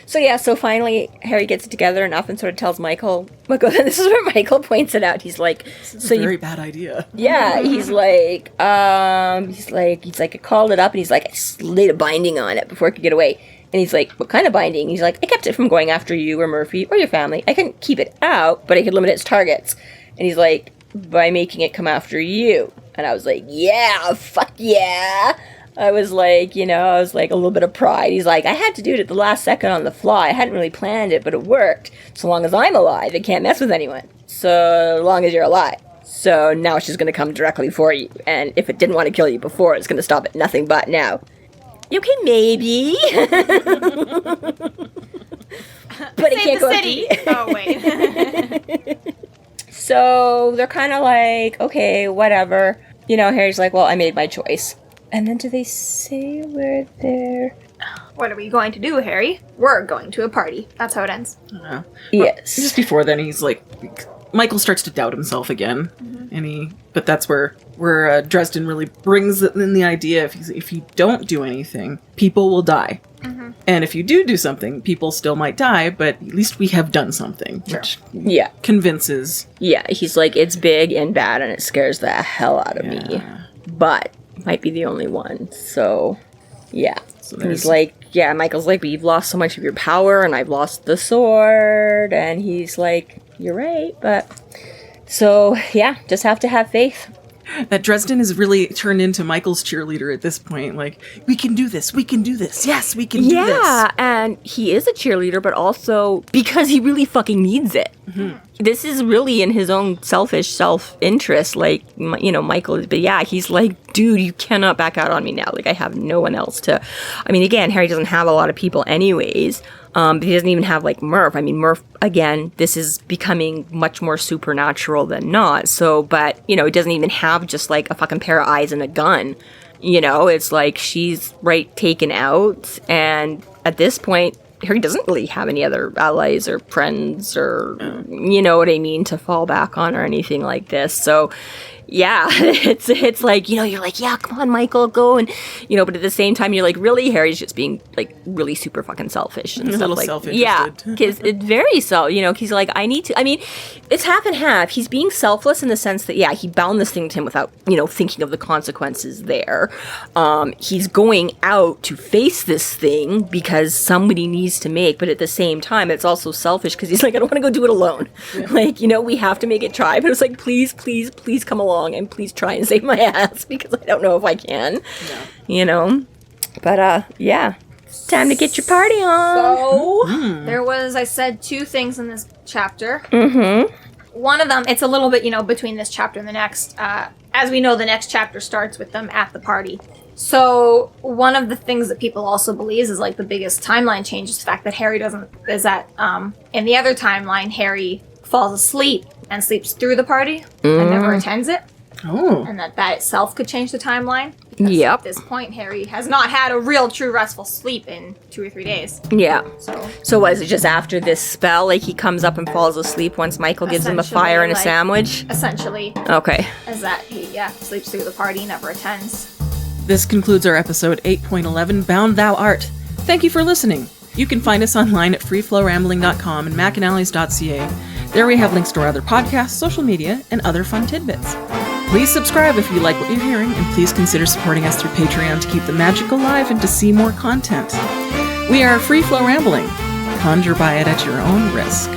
So finally Harry gets it together enough and sort of tells Michael, this is where Michael points it out. He's like, this is a very bad idea. Yeah, he's like, I called it up and he's like, I laid a binding on it before it could get away. And he's like, what kind of binding? He's like, I kept it from going after you or Murphy or your family. I couldn't keep it out, but I could limit its targets. And he's like, by making it come after you. And I was like, yeah, fuck yeah. I was like, a little bit of pride. He's like, I had to do it at the last second on the fly. I hadn't really planned it, but it worked. So long as I'm alive, it can't mess with anyone. So long as you're alive. So now it's just going to come directly for you. And if it didn't want to kill you before, it's going to stop at nothing but now. Okay, maybe. But it can't go city. Oh, wait. So they're kind of like, okay, whatever. You know, Harry's like, well, I made my choice. And then do they say where they're... What are we going to do, Harry? We're going to a party. That's how it ends. Yeah. Yes. Just before then, he's like, Michael starts to doubt himself again, but that's where Dresden really brings in the idea: if you don't do anything, people will die, and if you do something, people still might die, but at least we have done something, which convinces. Yeah, he's like, it's big and bad, and it scares the hell out of me, but might be the only one. So, yeah. So he's like, Michael's like, but you've lost so much of your power, and I've lost the sword, and he's like, you're right, but so just have to have faith. That Dresden is really turned into Michael's cheerleader at this point. Like, we can do this, yes, we can do this. Yeah, and he is a cheerleader, but also because he really fucking needs it. This is really in his own selfish self-interest, like, Michael is, but he's like, dude, you cannot back out on me now. Like, I have no one else to, I mean, again, Harry doesn't have a lot of people anyways, but he doesn't even have, like, Murph. I mean, Murph, again, this is becoming much more supernatural than not, so, but, he doesn't even have just, like, a fucking pair of eyes and a gun. It's like, she's, taken out, and at this point, Harry doesn't really have any other allies or friends or, you know what I mean, to fall back on or anything like this. So, it's like, you're like, come on, Michael, go. And, but at the same time, you're like, really? Harry's just being, like, really super fucking selfish and a stuff. little like, self-interested. Because it's very he's like, I need to, I mean, it's half and half. He's being selfless in the sense that, he bound this thing to him without, thinking of the consequences there. He's going out to face this thing because somebody needs to make, but at the same time, it's also selfish because he's like, I don't want to go do it alone. Like, we have to make it try. But it's like, please come along and please try and save my ass because I don't know if I can. But time to get your party on. So there was, I said, 2 things in this chapter. One of them, it's a little bit, between this chapter and the next. As we know, the next chapter starts with them at the party. So one of the things that people also believe is, like, the biggest timeline change is the fact that Harry is that in the other timeline, Harry falls asleep and sleeps through the party and never attends it. Oh. And that itself could change the timeline. Yep. At this point, Harry has not had a real, true, restful sleep in 2 or 3 days. Yeah. So what is it just after this spell? Like, he comes up and falls asleep once Michael gives him a fire and a sandwich? Essentially. Okay. As that he, sleeps through the party, never attends. This concludes our episode 8.11, Bound Thou Art. Thank you for listening. You can find us online at freeflowrambling.com and McAnally's.ca. There we have links to our other podcasts, social media, and other fun tidbits. Please subscribe if you like what you're hearing, and please consider supporting us through Patreon to keep the magic alive and to see more content. We are Free Flow Rambling. Conjure by it at your own risk.